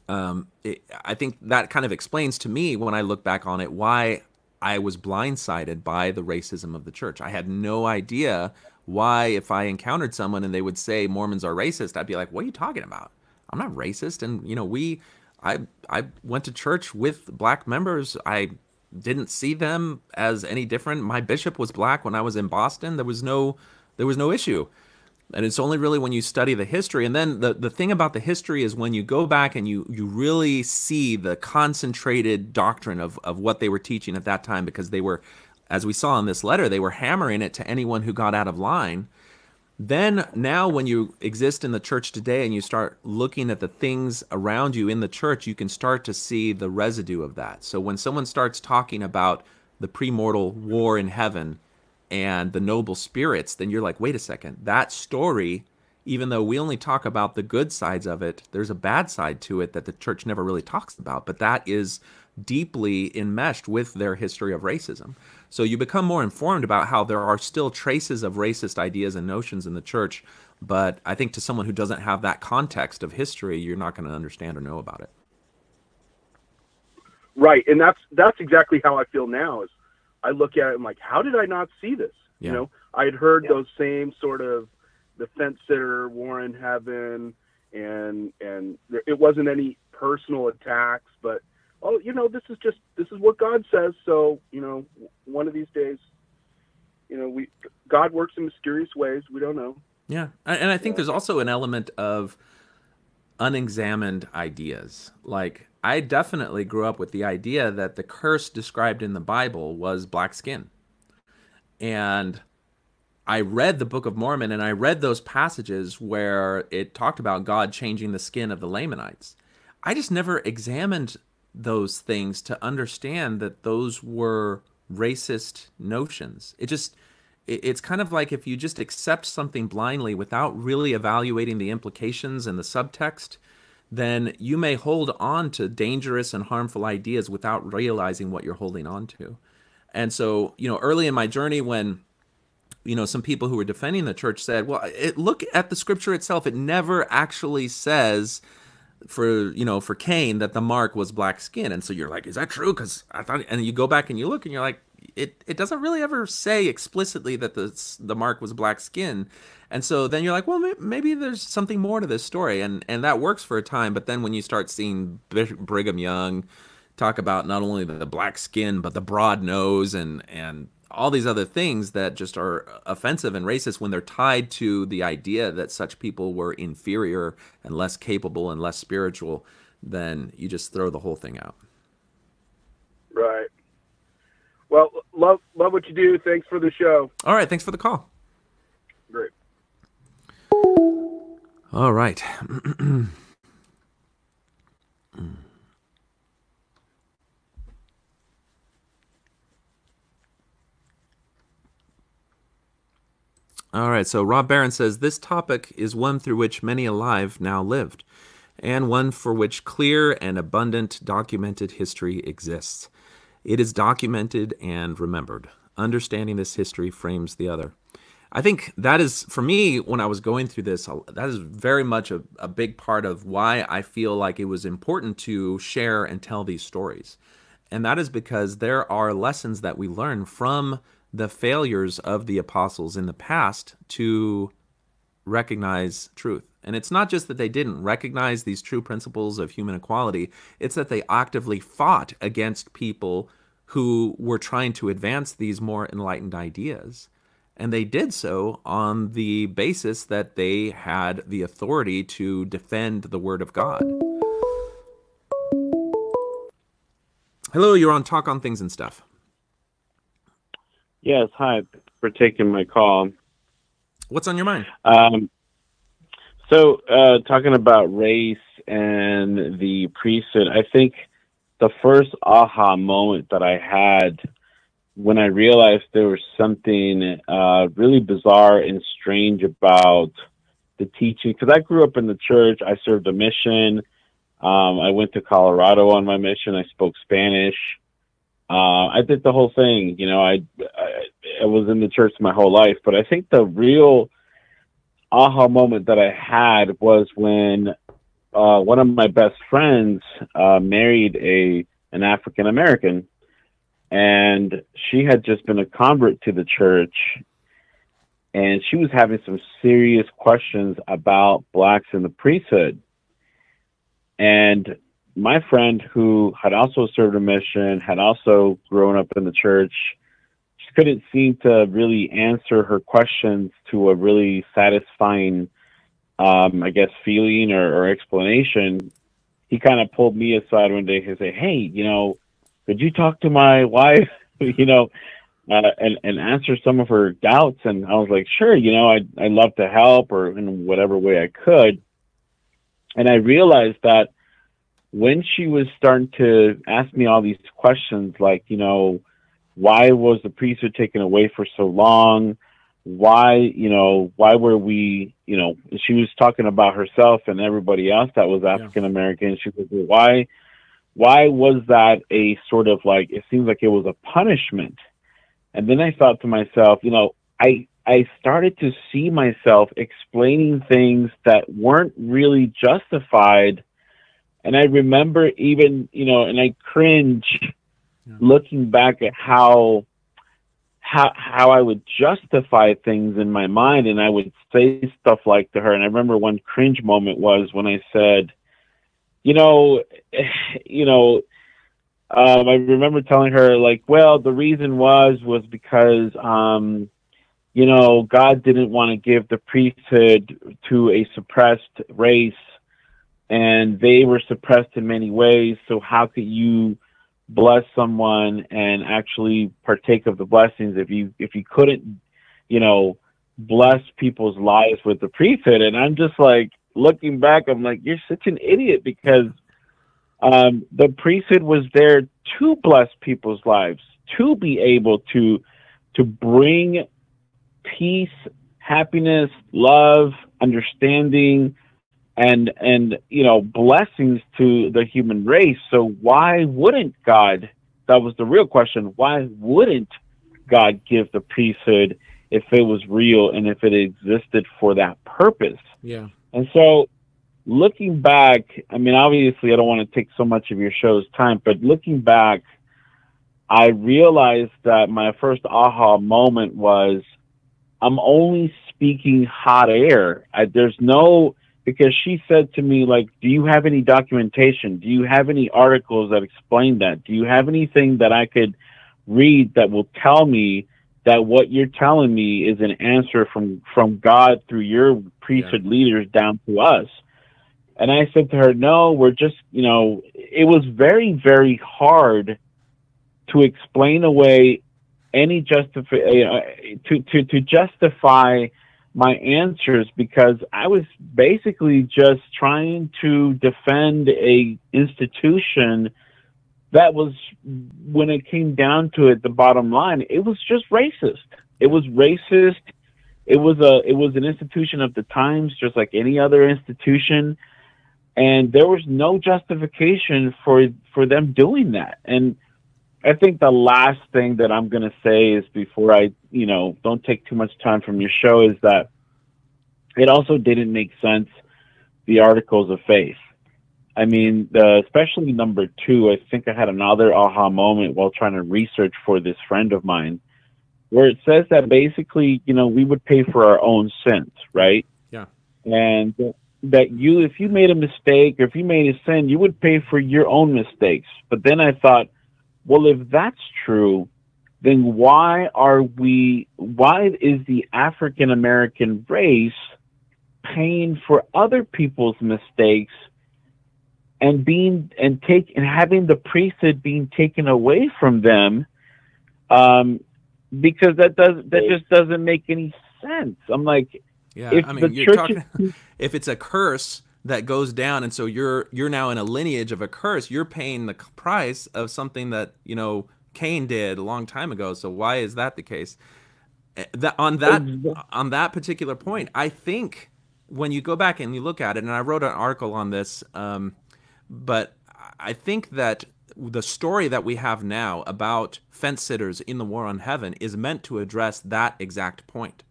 S1: I think that kind of explains to me, when I look back on it, why I was blindsided by the racism of the church. I had no idea why, if I encountered someone and they would say Mormons are racist, I'd be like, what are you talking about? I'm not racist. And, I went to church with black members. I didn't see them as any different. My bishop was black when I was in Boston. There was no issue. And it's only really when you study the history. And then the thing about the history is when you go back and you really see the concentrated doctrine of what they were teaching at that time, because they were, as we saw in this letter, they were hammering it to anyone who got out of line. Then now when you exist in the church today and you start looking at the things around you in the church, you can start to see the residue of that. So when someone starts talking about the premortal war in heaven and the noble spirits, then you're like, wait a second, that story, even though we only talk about the good sides of it, there's a bad side to it that the church never really talks about. But that is deeply enmeshed with their history of racism. So you become more informed about how there are still traces of racist ideas and notions in the church. But I think to someone who doesn't have that context of history, you're not going to understand or know about it.
S3: Right. And that's exactly how I feel now. Is I look at it and I'm like, how did I not see this?
S1: Yeah.
S3: You know, I had heard those same sort of the fence sitter, war in heaven, and it wasn't any personal attacks, but oh, you know, this is what God says. So, you know, one of these days, you know, God works in mysterious ways. We don't know.
S1: Yeah. And I think there's also an element of unexamined ideas. Like, I definitely grew up with the idea that the curse described in the Bible was black skin. And I read the Book of Mormon and I read those passages where it talked about God changing the skin of the Lamanites. I just never examined those things to understand that those were racist notions. It's kind of like if you just accept something blindly without really evaluating the implications and the subtext, then you may hold on to dangerous and harmful ideas without realizing what you're holding on to. And so, you know, early in my journey when, you know, some people who were defending the church said, well, look at the scripture itself. It never actually says for Cain that the mark was black skin. And so you're like, is that true? Because I thought, and you go back and you look and you're like, it doesn't really ever say explicitly that the mark was black skin. And so then you're like, well, maybe there's something more to this story. And that works for a time. But then when you start seeing Brigham Young talk about not only the black skin, but the broad nose and all these other things that just are offensive and racist when they're tied to the idea that such people were inferior and less capable and less spiritual, then you just throw the whole thing out.
S3: Right. Well, love what you do. Thanks for the show.
S1: All right. Thanks for the call.
S3: Great.
S1: All right. All right, so Rob Barron says, this topic is one through which many alive now lived, and one for which clear and abundant documented history exists. It is documented and remembered. Understanding this history frames the other. I think that is, for me, when I was going through this, that is very much a big part of why I feel like it was important to share and tell these stories. And that is because there are lessons that we learn from the failures of the apostles in the past to recognize truth. And it's not just that they didn't recognize these true principles of human equality, it's that they actively fought against people who were trying to advance these more enlightened ideas. And they did so on the basis that they had the authority to defend the Word of God. Hello, you're on Talk on Things and Stuff.
S2: Yes, hi, for taking my call.
S1: What's on your mind?
S2: So, talking about race and the priesthood, I think the first aha moment that I had when I realized there was something really bizarre and strange about the teaching, because I grew up in the church, I served a mission, I went to Colorado on my mission, I spoke Spanish. I did the whole thing, you know, I was in the church my whole life, but I think the real aha moment that I had was when one of my best friends married an African American, and she had just been a convert to the church, and she was having some serious questions about blacks in the priesthood. And my friend, who had also served a mission, had also grown up in the church, just couldn't seem to really answer her questions to a really satisfying, I guess, feeling or explanation. He kind of pulled me aside one day and said, hey, you know, could you talk to my wife? You know, and answer some of her doubts. And I was like, sure, you know, I'd love to help, or in whatever way I could. And I realized that when she was starting to ask me all these questions, like, you know, why was the priesthood taken away for so long? Why, you know, why were we, you know, she was talking about herself and everybody else that was African American. She was like, why was that a sort of like, it seems like it was a punishment. And then I thought to myself, you know, I started to see myself explaining things that weren't really justified. And I remember even, you know, and I cringe looking back at how I would justify things in my mind, and I would say stuff like to her. And I remember one cringe moment was when I said, I remember telling her, like, well, the reason was because, you know, God didn't want to give the priesthood to a suppressed race, and they were suppressed in many ways. So how could you bless someone and actually partake of the blessings if you couldn't, you know, bless people's lives with the priesthood? And I'm just like, looking back, I'm like, you're such an idiot, because the priesthood was there to bless people's lives, to be able to bring peace, happiness, love, understanding, and you know, blessings to the human race. So why wouldn't God, that was the real question, why wouldn't God give the priesthood if it was real and if it existed for that purpose?
S1: Yeah.
S2: And so looking back, I mean, obviously I don't want to take so much of your show's time, but looking back, I realized that my first aha moment was, I'm only speaking hot air. There's no, because she said to me, like, do you have any documentation? Do you have any articles that explain that? Do you have anything that I could read that will tell me that what you're telling me is an answer from God through your priesthood leaders down to us? And I said to her, no, we're just, you know, it was very, very hard to explain away any to justify my answers, because I was basically just trying to defend a institution that was, when it came down to it, the bottom line, it was just racist. It was racist. It was an institution of the times, just like any other institution. And there was no justification for them doing that. And I think the last thing that I'm going to say is, before I, you know, don't take too much time from your show, is that it also didn't make sense, the articles of faith. I mean, especially number 2, I think I had another aha moment while trying to research for this friend of mine, where it says that basically, you know, we would pay for our own sins, right?
S1: Yeah.
S2: And that if you made a mistake, or if you made a sin, you would pay for your own mistakes. But then I thought, well, if that's true, then why is the African American race paying for other people's mistakes and having the priesthood being taken away from them? Because that just doesn't make any sense. I'm like,
S1: yeah, I mean, you're talking, if it's a curse that goes down, and so you're now in a lineage of a curse, you're paying the price of something that, you know, Cain did a long time ago. So why is that the case? On that particular point, I think when you go back and you look at it, and I wrote an article on this, but I think that the story that we have now about fence sitters in the War on Heaven is meant to address that exact point.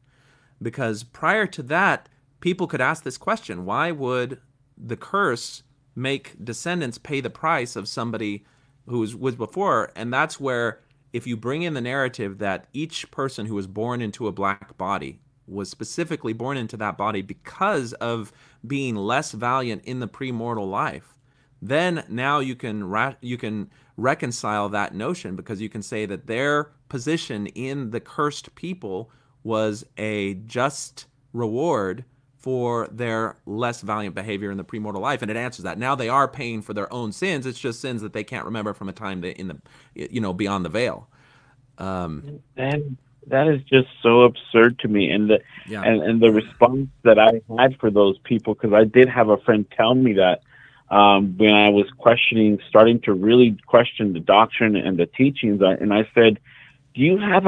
S1: Because prior to that, people could ask this question: why would the curse make descendants pay the price of somebody who was before? And that's where, if you bring in the narrative that each person who was born into a black body was specifically born into that body because of being less valiant in the premortal life, then now you can reconcile that notion, because you can say that their position in the cursed people was a just reward for their less valiant behavior in the premortal life, and it answers that. Now they are paying for their own sins. It's just sins that they can't remember from a time beyond the veil.
S2: And that is just so absurd to me. And
S1: Yeah.
S2: and the response that I had for those people, because I did have a friend tell me that when I was starting to really question the doctrine and the teachings, and I said, do you have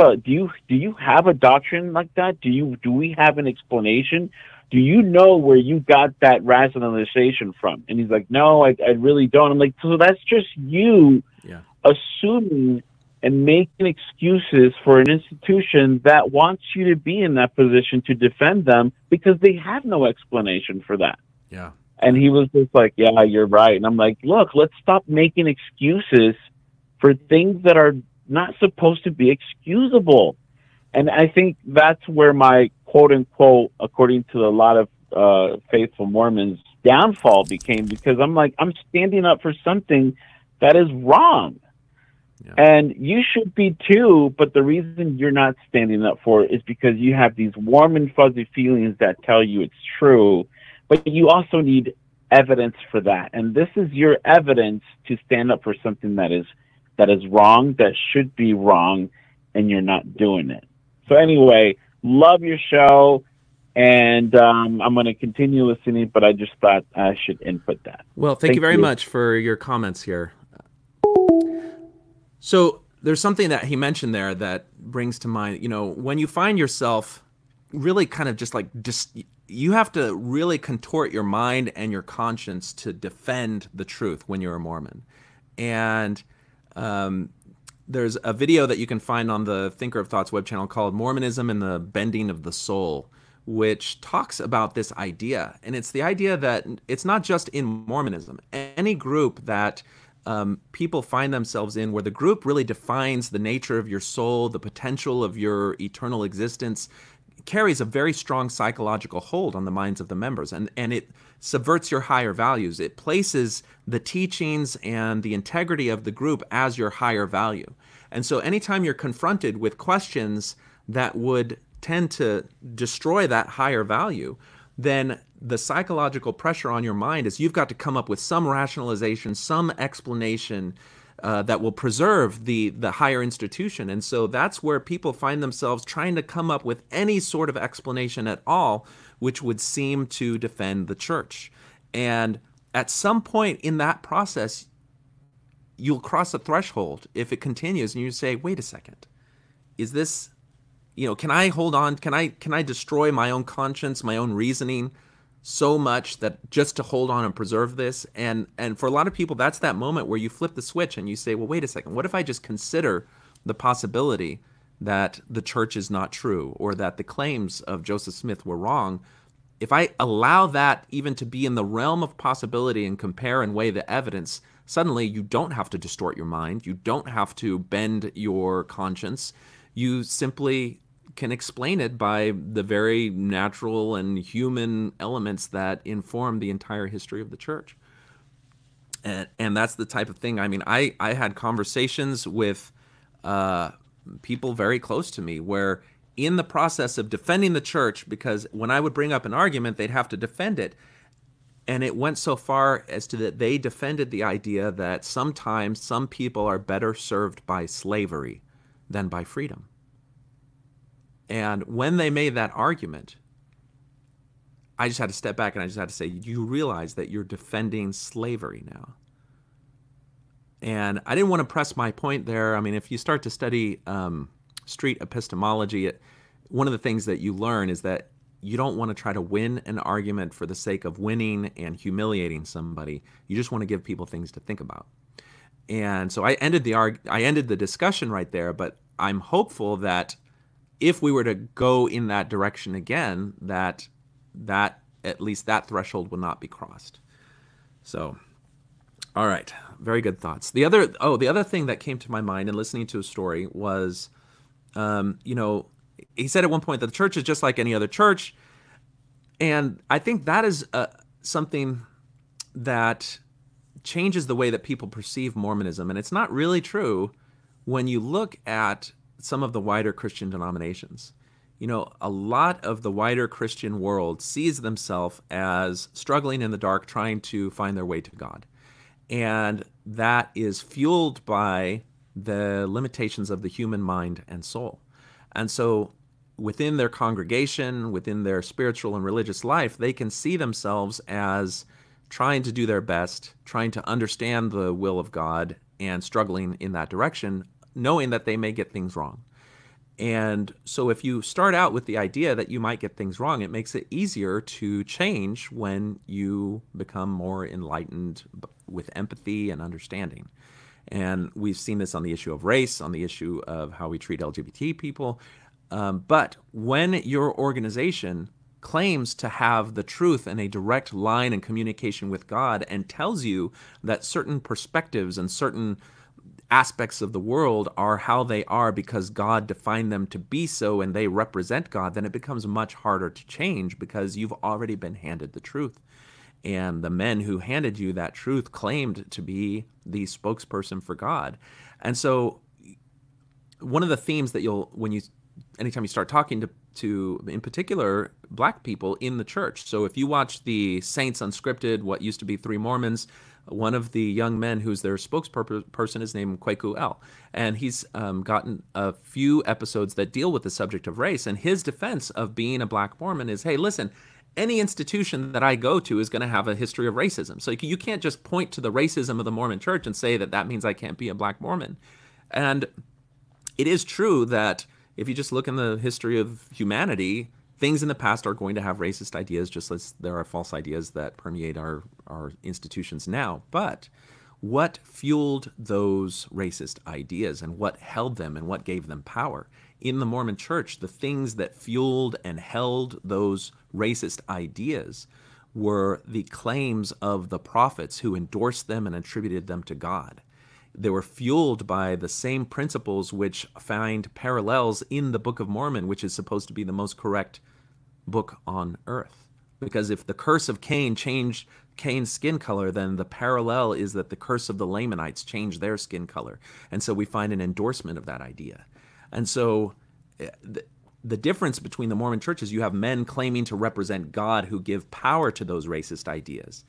S2: a doctrine like that? Do we have an explanation? Do you know where you got that rationalization from? And he's like, no, I really don't. I'm like, so that's just you
S1: Yeah.
S2: assuming and making excuses for an institution that wants you to be in that position to defend them because they have no explanation for that.
S1: Yeah.
S2: And he was just like, yeah, you're right. And I'm like, look, let's stop making excuses for things that are not supposed to be excusable. And I think that's where my quote unquote, according to a lot of faithful Mormons, downfall became, because I'm like, I'm standing up for something that is wrong.
S1: Yeah.
S2: And you should be too, but the reason you're not standing up for it is because you have these warm and fuzzy feelings that tell you it's true, but you also need evidence for that. And this is your evidence to stand up for something that is wrong, that should be wrong, and you're not doing it. So anyway, love your show, and I'm going to continue listening, but I just thought I should input that.
S1: Well, thank you very much for your comments here. So there's something that he mentioned there that brings to mind, you know, when you find yourself really kind of just you have to really contort your mind and your conscience to defend the truth when you're a Mormon. And there's a video that you can find on the Thinker of Thoughts web channel called Mormonism and the Bending of the Soul, which talks about this idea. And it's the idea that it's not just in Mormonism. Any group that people find themselves in, where the group really defines the nature of your soul, the potential of your eternal existence, carries a very strong psychological hold on the minds of the members, and it subverts your higher values. It places the teachings and the integrity of the group as your higher value. And so anytime you're confronted with questions that would tend to destroy that higher value, then the psychological pressure on your mind is you've got to come up with some rationalization, some explanation that will preserve the higher institution. And so that's where people find themselves trying to come up with any sort of explanation at all, which would seem to defend the church. And at some point in that process, you'll cross a threshold if it continues, and you say, wait a second, is this, you know, can I hold on? Can I destroy my own conscience, my own reasoning so much that just to hold on and preserve this? And for a lot of people, that's that moment where you flip the switch and you say, well, wait a second, what if I just consider the possibility that the church is not true, or that the claims of Joseph Smith were wrong? If I allow that even to be in the realm of possibility and compare and weigh the evidence, suddenly you don't have to distort your mind. You don't have to bend your conscience. You simply can explain it by the very natural and human elements that inform the entire history of the church. And that's the type of thing, I mean, I had conversations with people very close to me where in the process of defending the church, because when I would bring up an argument, they'd have to defend it. And it went so far as to that they defended the idea that sometimes some people are better served by slavery than by freedom. And when they made that argument, I just had to step back and I just had to say, you realize that you're defending slavery now. And I didn't want to press my point there. I mean, if you start to study street epistemology, one of the things that you learn is that you don't want to try to win an argument for the sake of winning and humiliating somebody. You just want to give people things to think about. And so I ended the discussion right there, but I'm hopeful that if we were to go in that direction again, that at least that threshold will not be crossed. So, all right, very good thoughts. The other thing that came to my mind in listening to a story was, you know, he said at one point that the church is just like any other church, and I think that is something that changes the way that people perceive Mormonism, and it's not really true when you look at some of the wider Christian denominations. You know, a lot of the wider Christian world sees themselves as struggling in the dark, trying to find their way to God. And that is fueled by the limitations of the human mind and soul. And so within their congregation, within their spiritual and religious life, they can see themselves as trying to do their best, trying to understand the will of God, and struggling in that direction, knowing that they may get things wrong. And so if you start out with the idea that you might get things wrong, it makes it easier to change when you become more enlightened with empathy and understanding. And we've seen this on the issue of race, on the issue of how we treat LGBT people. But when your organization claims to have the truth and a direct line and communication with God and tells you that certain perspectives and certain aspects of the world are how they are because God defined them to be so and they represent God, then it becomes much harder to change because you've already been handed the truth. And the men who handed you that truth claimed to be the spokesperson for God. And so one of the themes that anytime you start talking to in particular black people in the church. So if you watch the Saints Unscripted, what used to be Three Mormons, one of the young men who's their spokesperson is named Kwaku El. And he's gotten a few episodes that deal with the subject of race. And his defense of being a black Mormon is, hey, listen, any institution that I go to is going to have a history of racism. So you can't just point to the racism of the Mormon church and say that that means I can't be a black Mormon. And it is true that if you just look in the history of humanity, things in the past are going to have racist ideas, just as there are false ideas that permeate our institutions now. But what fueled those racist ideas and what held them and what gave them power? In the Mormon church, the things that fueled and held those racist ideas were the claims of the prophets who endorsed them and attributed them to God. They were fueled by the same principles which find parallels in the Book of Mormon, which is supposed to be the most correct book on earth. Because if the curse of Cain changed Cain's skin color, then the parallel is that the curse of the Lamanites changed their skin color. And so we find an endorsement of that idea. And so the difference between the Mormon church is you have men claiming to represent God who give power to those racist ideas.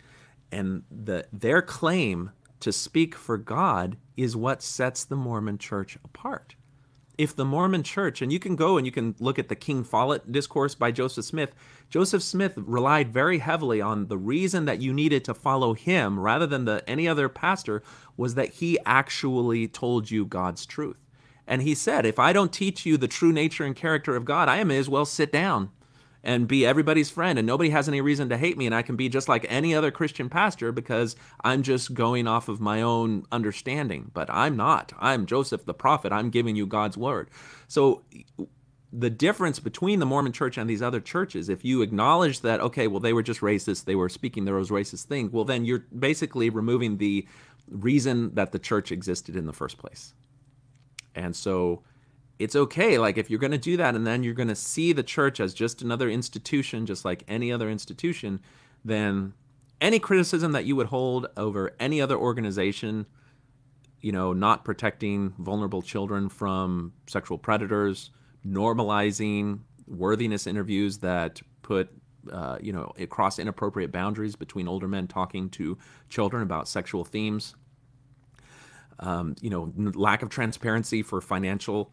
S1: And their claim to speak for God is what sets the Mormon church apart. If the Mormon church, and you can go and you can look at the King Follett discourse by Joseph Smith. Joseph Smith relied very heavily on the reason that you needed to follow him rather than any other pastor was that he actually told you God's truth. And he said, if I don't teach you the true nature and character of God, I may as well sit down and be everybody's friend, and nobody has any reason to hate me, and I can be just like any other Christian pastor because I'm just going off of my own understanding. But I'm not. I'm Joseph the prophet. I'm giving you God's word. So the difference between the Mormon church and these other churches, if you acknowledge that, okay, well, they were just racist, they were speaking those racist things, well, then you're basically removing the reason that the church existed in the first place. And so it's okay, like if you're going to do that and then you're going to see the church as just another institution, just like any other institution, then any criticism that you would hold over any other organization, not protecting vulnerable children from sexual predators, normalizing worthiness interviews that put, across inappropriate boundaries between older men talking to children about sexual themes, lack of transparency for financial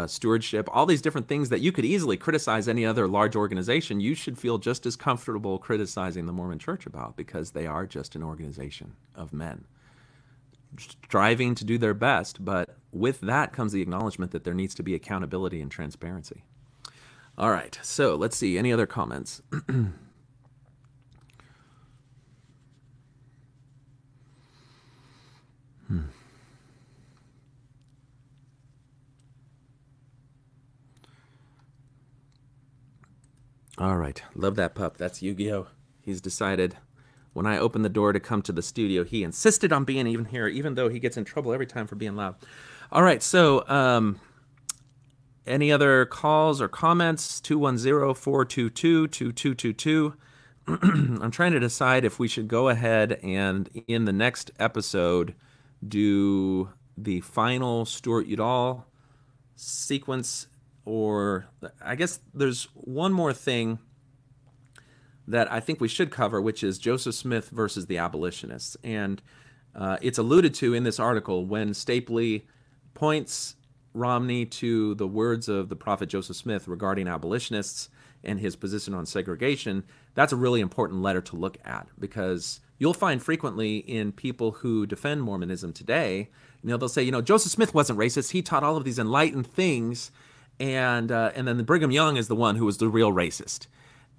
S1: stewardship, all these different things that you could easily criticize any other large organization, you should feel just as comfortable criticizing the Mormon church about, because they are just an organization of men striving to do their best. But with that comes the acknowledgement that there needs to be accountability and transparency. All right, so let's see. Any other comments? All right, love that pup. That's Yu-Gi-Oh! He's decided when I opened the door to come to the studio, he insisted on being even here, even though he gets in trouble every time for being loud. All right, so any other calls or comments? 210-422-2222. I'm trying to decide if we should go ahead and in the next episode do the final Stuart Udall sequence, or I guess there's one more thing that I think we should cover, which is Joseph Smith versus the Abolitionists. And it's alluded to in this article when Stapley points Romney to the words of the prophet Joseph Smith regarding abolitionists and his position on segregation, that's a really important letter to look at, because you'll find frequently in people who defend Mormonism today, they'll say, Joseph Smith wasn't racist. He taught all of these enlightened things, and then the Brigham Young is the one who was the real racist.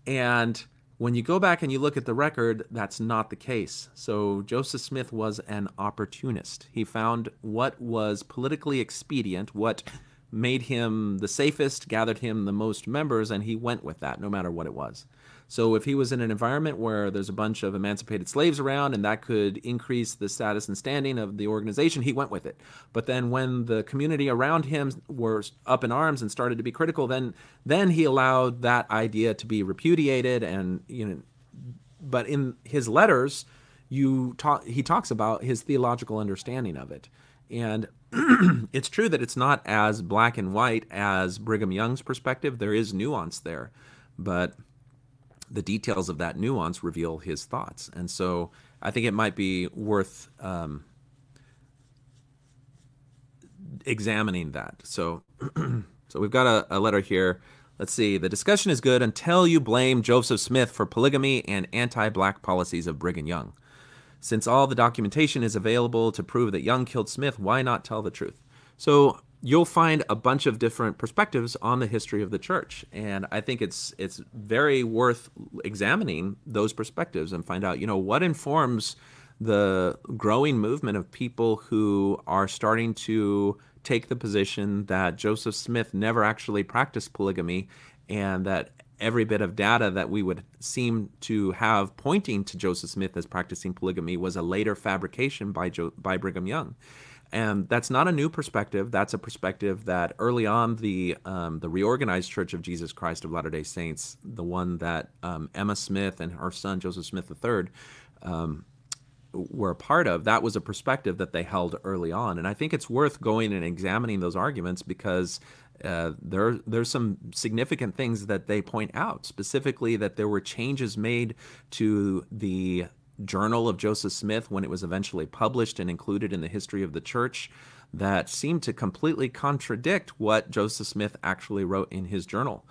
S1: And when you go back and you look at the record, that's not the case. So Joseph Smith was an opportunist. He found what was politically expedient, what made him the safest, gathered him the most members, and he went with that, no matter what it was. So if he was in an environment where there's a bunch of emancipated slaves around and that could increase the status and standing of the organization, he went with it. But then when the community around him were up in arms and started to be critical, then he allowed that idea to be repudiated. And but in his letters, he talks about his theological understanding of it. And it's true that it's not as black and white as Brigham Young's perspective. There is nuance there, but the details of that nuance reveal his thoughts. And so I think it might be worth examining that. So we've got a letter here. Let's see. The discussion is good until you blame Joseph Smith for polygamy and anti-black policies of Brigham Young. Since all the documentation is available to prove that Young killed Smith, why not tell the truth? So you'll find a bunch of different perspectives on the history of the church. And I think it's very worth examining those perspectives and find out, what informs the growing movement of people who are starting to take the position that Joseph Smith never actually practiced polygamy, and that every bit of data that we would seem to have pointing to Joseph Smith as practicing polygamy was a later fabrication by Brigham Young. And that's not a new perspective. That's a perspective that early on the reorganized Church of Jesus Christ of Latter-day Saints, the one that Emma Smith and her son Joseph Smith III were a part of, that was a perspective that they held early on. And I think it's worth going and examining those arguments, because there's some significant things that they point out, specifically that there were changes made to the Journal of Joseph Smith when it was eventually published and included in the history of the church that seemed to completely contradict what Joseph Smith actually wrote in his journal.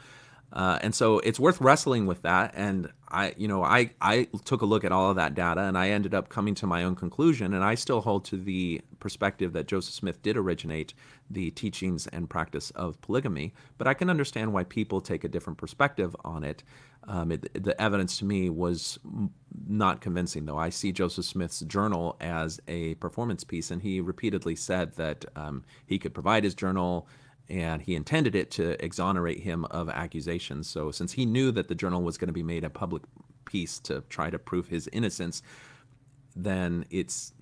S1: And so it's worth wrestling with that. And I took a look at all of that data, and I ended up coming to my own conclusion. And I still hold to the perspective that Joseph Smith did originate the teachings and practice of polygamy. But I can understand why people take a different perspective on it. The evidence to me was not convincing, though. I see Joseph Smith's journal as a performance piece, and he repeatedly said that he could provide his journal, and he intended it to exonerate him of accusations. So since he knew that the journal was going to be made a public piece to try to prove his innocence, then it's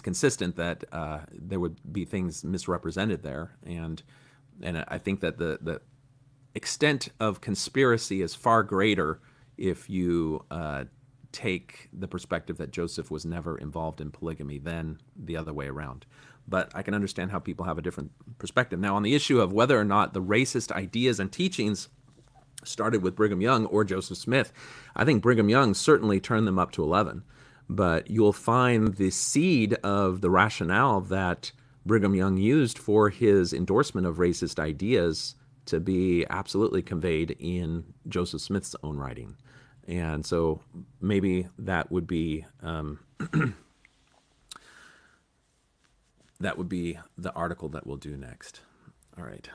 S1: consistent that there would be things misrepresented there. And I think that the extent of conspiracy is far greater if you take the perspective that Joseph was never involved in polygamy than the other way around. But I can understand how people have a different perspective. Now, on the issue of whether or not the racist ideas and teachings started with Brigham Young or Joseph Smith, I think Brigham Young certainly turned them up to 11. But you'll find the seed of the rationale that Brigham Young used for his endorsement of racist ideas to be absolutely conveyed in Joseph Smith's own writing. And so maybe that would be that would be the article that we'll do next. All right.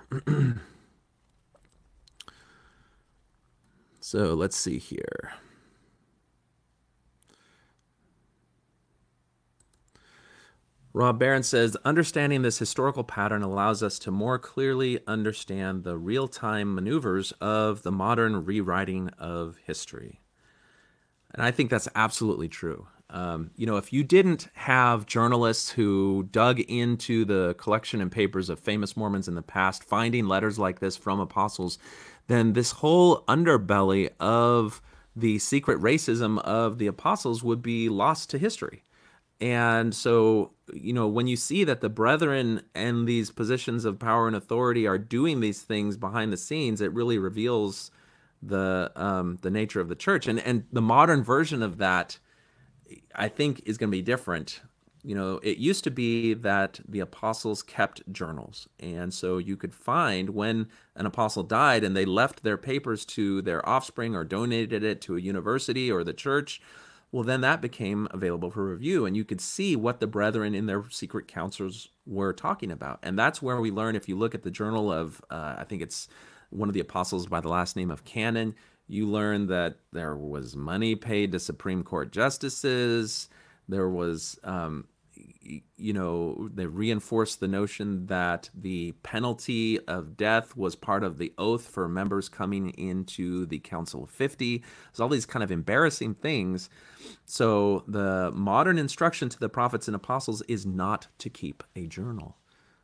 S1: So let's see here. Rob Barron says, understanding this historical pattern allows us to more clearly understand the real-time maneuvers of the modern rewriting of history. And I think that's absolutely true. If you didn't have journalists who dug into the collection and papers of famous Mormons in the past, finding letters like this from apostles, then this whole underbelly of the secret racism of the apostles would be lost to history. And so, when you see that the brethren and these positions of power and authority are doing these things behind the scenes, it really reveals the nature of the church. And the modern version of that, I think, is going to be different. it used to be that the apostles kept journals. And so you could find when an apostle died and they left their papers to their offspring or donated it to a university or the church, well, then that became available for review. And you could see what the brethren in their secret councils were talking about. And that's where we learn, if you look at the journal of, I think it's one of the apostles by the last name of Canon, you learn that there was money paid to Supreme Court justices. There was, they reinforced the notion that the penalty of death was part of the oath for members coming into the Council of 50. There's all these kind of embarrassing things. So the modern instruction to the prophets and apostles is not to keep a journal,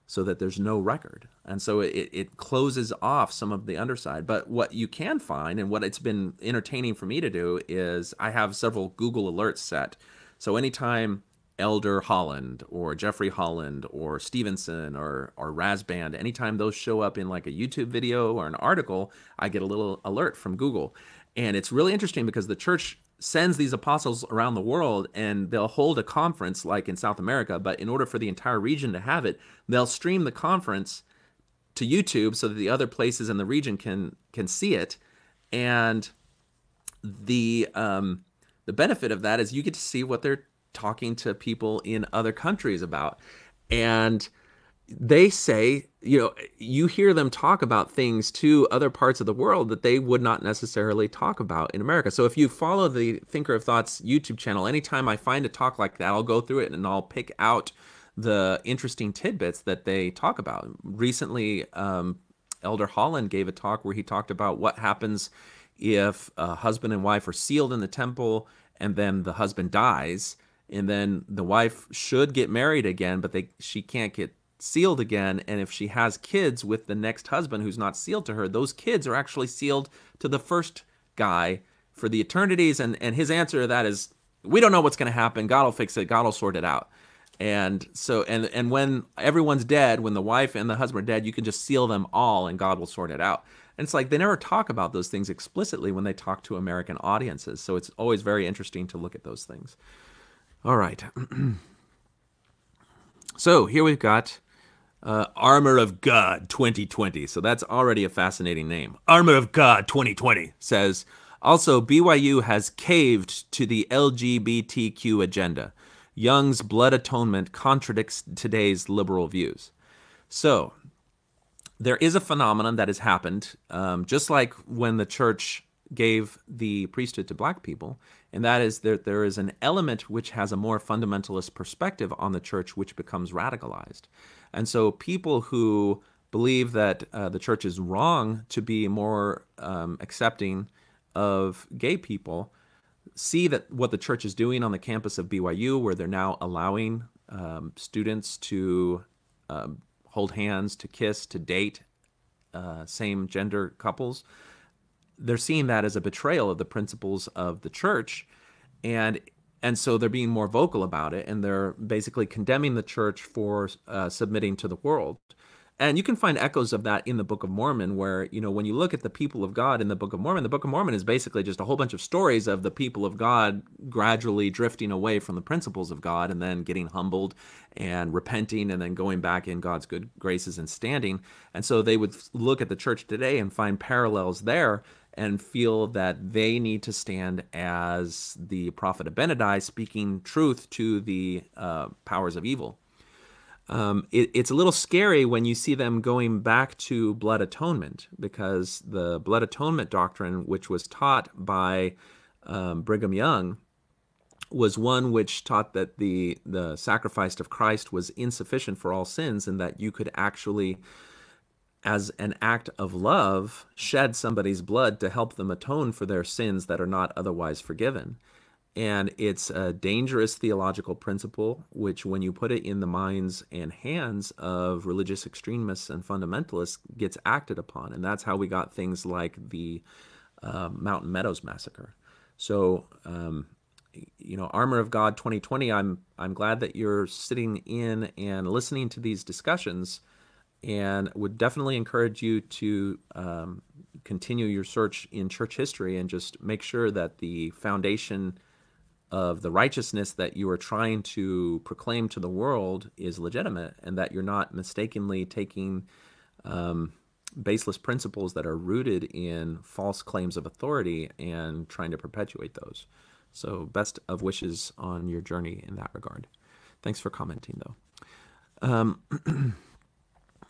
S1: so that there's no record. And so it closes off some of the underside. But what you can find, and what it's been entertaining for me to do, is I have several Google alerts set. So anytime Elder Holland or Jeffrey Holland or Stevenson or Razband, anytime those show up in like a YouTube video or an article, I get a little alert from Google. And it's really interesting because the church sends these apostles around the world, and they'll hold a conference like in South America, but in order for the entire region to have it, they'll stream the conference to YouTube so that the other places in the region can see it. And the benefit of that is you get to see what they're talking to people in other countries about. And they say, you hear them talk about things to other parts of the world that they would not necessarily talk about in America. So if you follow the Thinker of Thought's YouTube channel, anytime I find a talk like that, I'll go through it and I'll pick out the interesting tidbits that they talk about. Recently, Elder Holland gave a talk where he talked about what happens if a husband and wife are sealed in the temple and then the husband dies, and then the wife should get married again, but she can't get sealed again. And if she has kids with the next husband who's not sealed to her, those kids are actually sealed to the first guy for the eternities. And his answer to that is, we don't know what's going to happen. God will fix it. God will sort it out. And so, and when everyone's dead, when the wife and the husband are dead, you can just seal them all and God will sort it out. And it's like they never talk about those things explicitly when they talk to American audiences. So it's always very interesting to look at those things. All right. So here we've got Armor of God 2020. So that's already a fascinating name. Armor of God 2020 says, also, BYU has caved to the LGBTQ agenda. Young's blood atonement contradicts today's liberal views. So there is a phenomenon that has happened, just like when the church gave the priesthood to black people, and that is that there is an element which has a more fundamentalist perspective on the church which becomes radicalized. And so people who believe that the church is wrong to be more accepting of gay people see that what the church is doing on the campus of BYU, where they're now allowing students to hold hands, to kiss, to date same-gender couples, they're seeing that as a betrayal of the principles of the church, and so they're being more vocal about it, and they're basically condemning the church for submitting to the world. And you can find echoes of that in the Book of Mormon, where, when you look at the people of God in the Book of Mormon is basically just a whole bunch of stories of the people of God gradually drifting away from the principles of God and then getting humbled and repenting and then going back in God's good graces and standing. And so they would look at the church today and find parallels there and feel that they need to stand as the prophet Abinadi, speaking truth to the powers of evil. It's a little scary when you see them going back to blood atonement, because the blood atonement doctrine, which was taught by Brigham Young, was one which taught that the sacrifice of Christ was insufficient for all sins, and that you could actually, as an act of love, shed somebody's blood to help them atone for their sins that are not otherwise forgiven. And it's a dangerous theological principle, which when you put it in the minds and hands of religious extremists and fundamentalists, gets acted upon. And that's how we got things like the Mountain Meadows massacre. So, Armor of God 2020, I'm glad that you're sitting in and listening to these discussions, and would definitely encourage you to continue your search in church history and just make sure that the foundation of the righteousness that you are trying to proclaim to the world is legitimate, and that you're not mistakenly taking baseless principles that are rooted in false claims of authority and trying to perpetuate those. So best of wishes on your journey in that regard. Thanks for commenting, though.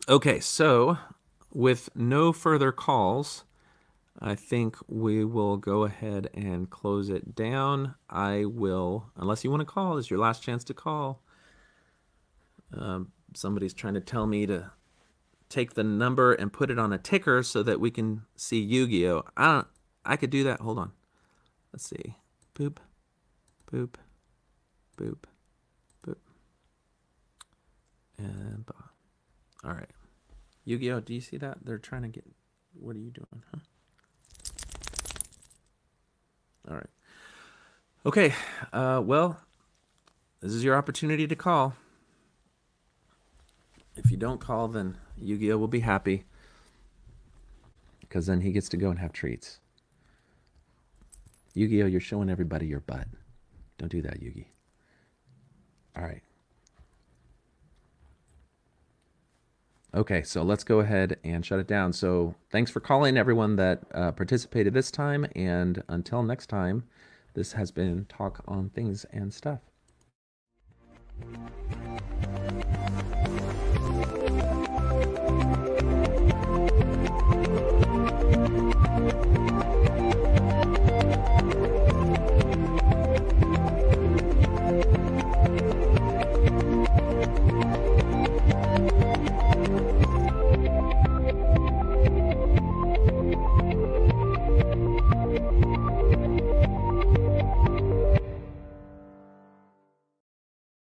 S1: Okay, so with no further calls, I think we will go ahead and close it down. I will, unless you want to call, this is your last chance to call. Somebody's trying to tell me to take the number and put it on a ticker so that we can see Yu-Gi-Oh. I could do that. Hold on. Let's see. Boop, boop, boop, boop. And all right. Yu-Gi-Oh, do you see that? They're trying to get, what are you doing, huh? All right. Okay. Well, this is your opportunity to call. If you don't call, then Yu-Gi-Oh will be happy, because then he gets to go and have treats. Yu-Gi-Oh, you're showing everybody your butt. Don't do that, Yugi. All right. Okay, so let's go ahead and shut it down. So thanks for calling, everyone that participated this time, and until next time, this has been Talk on Things and Stuff.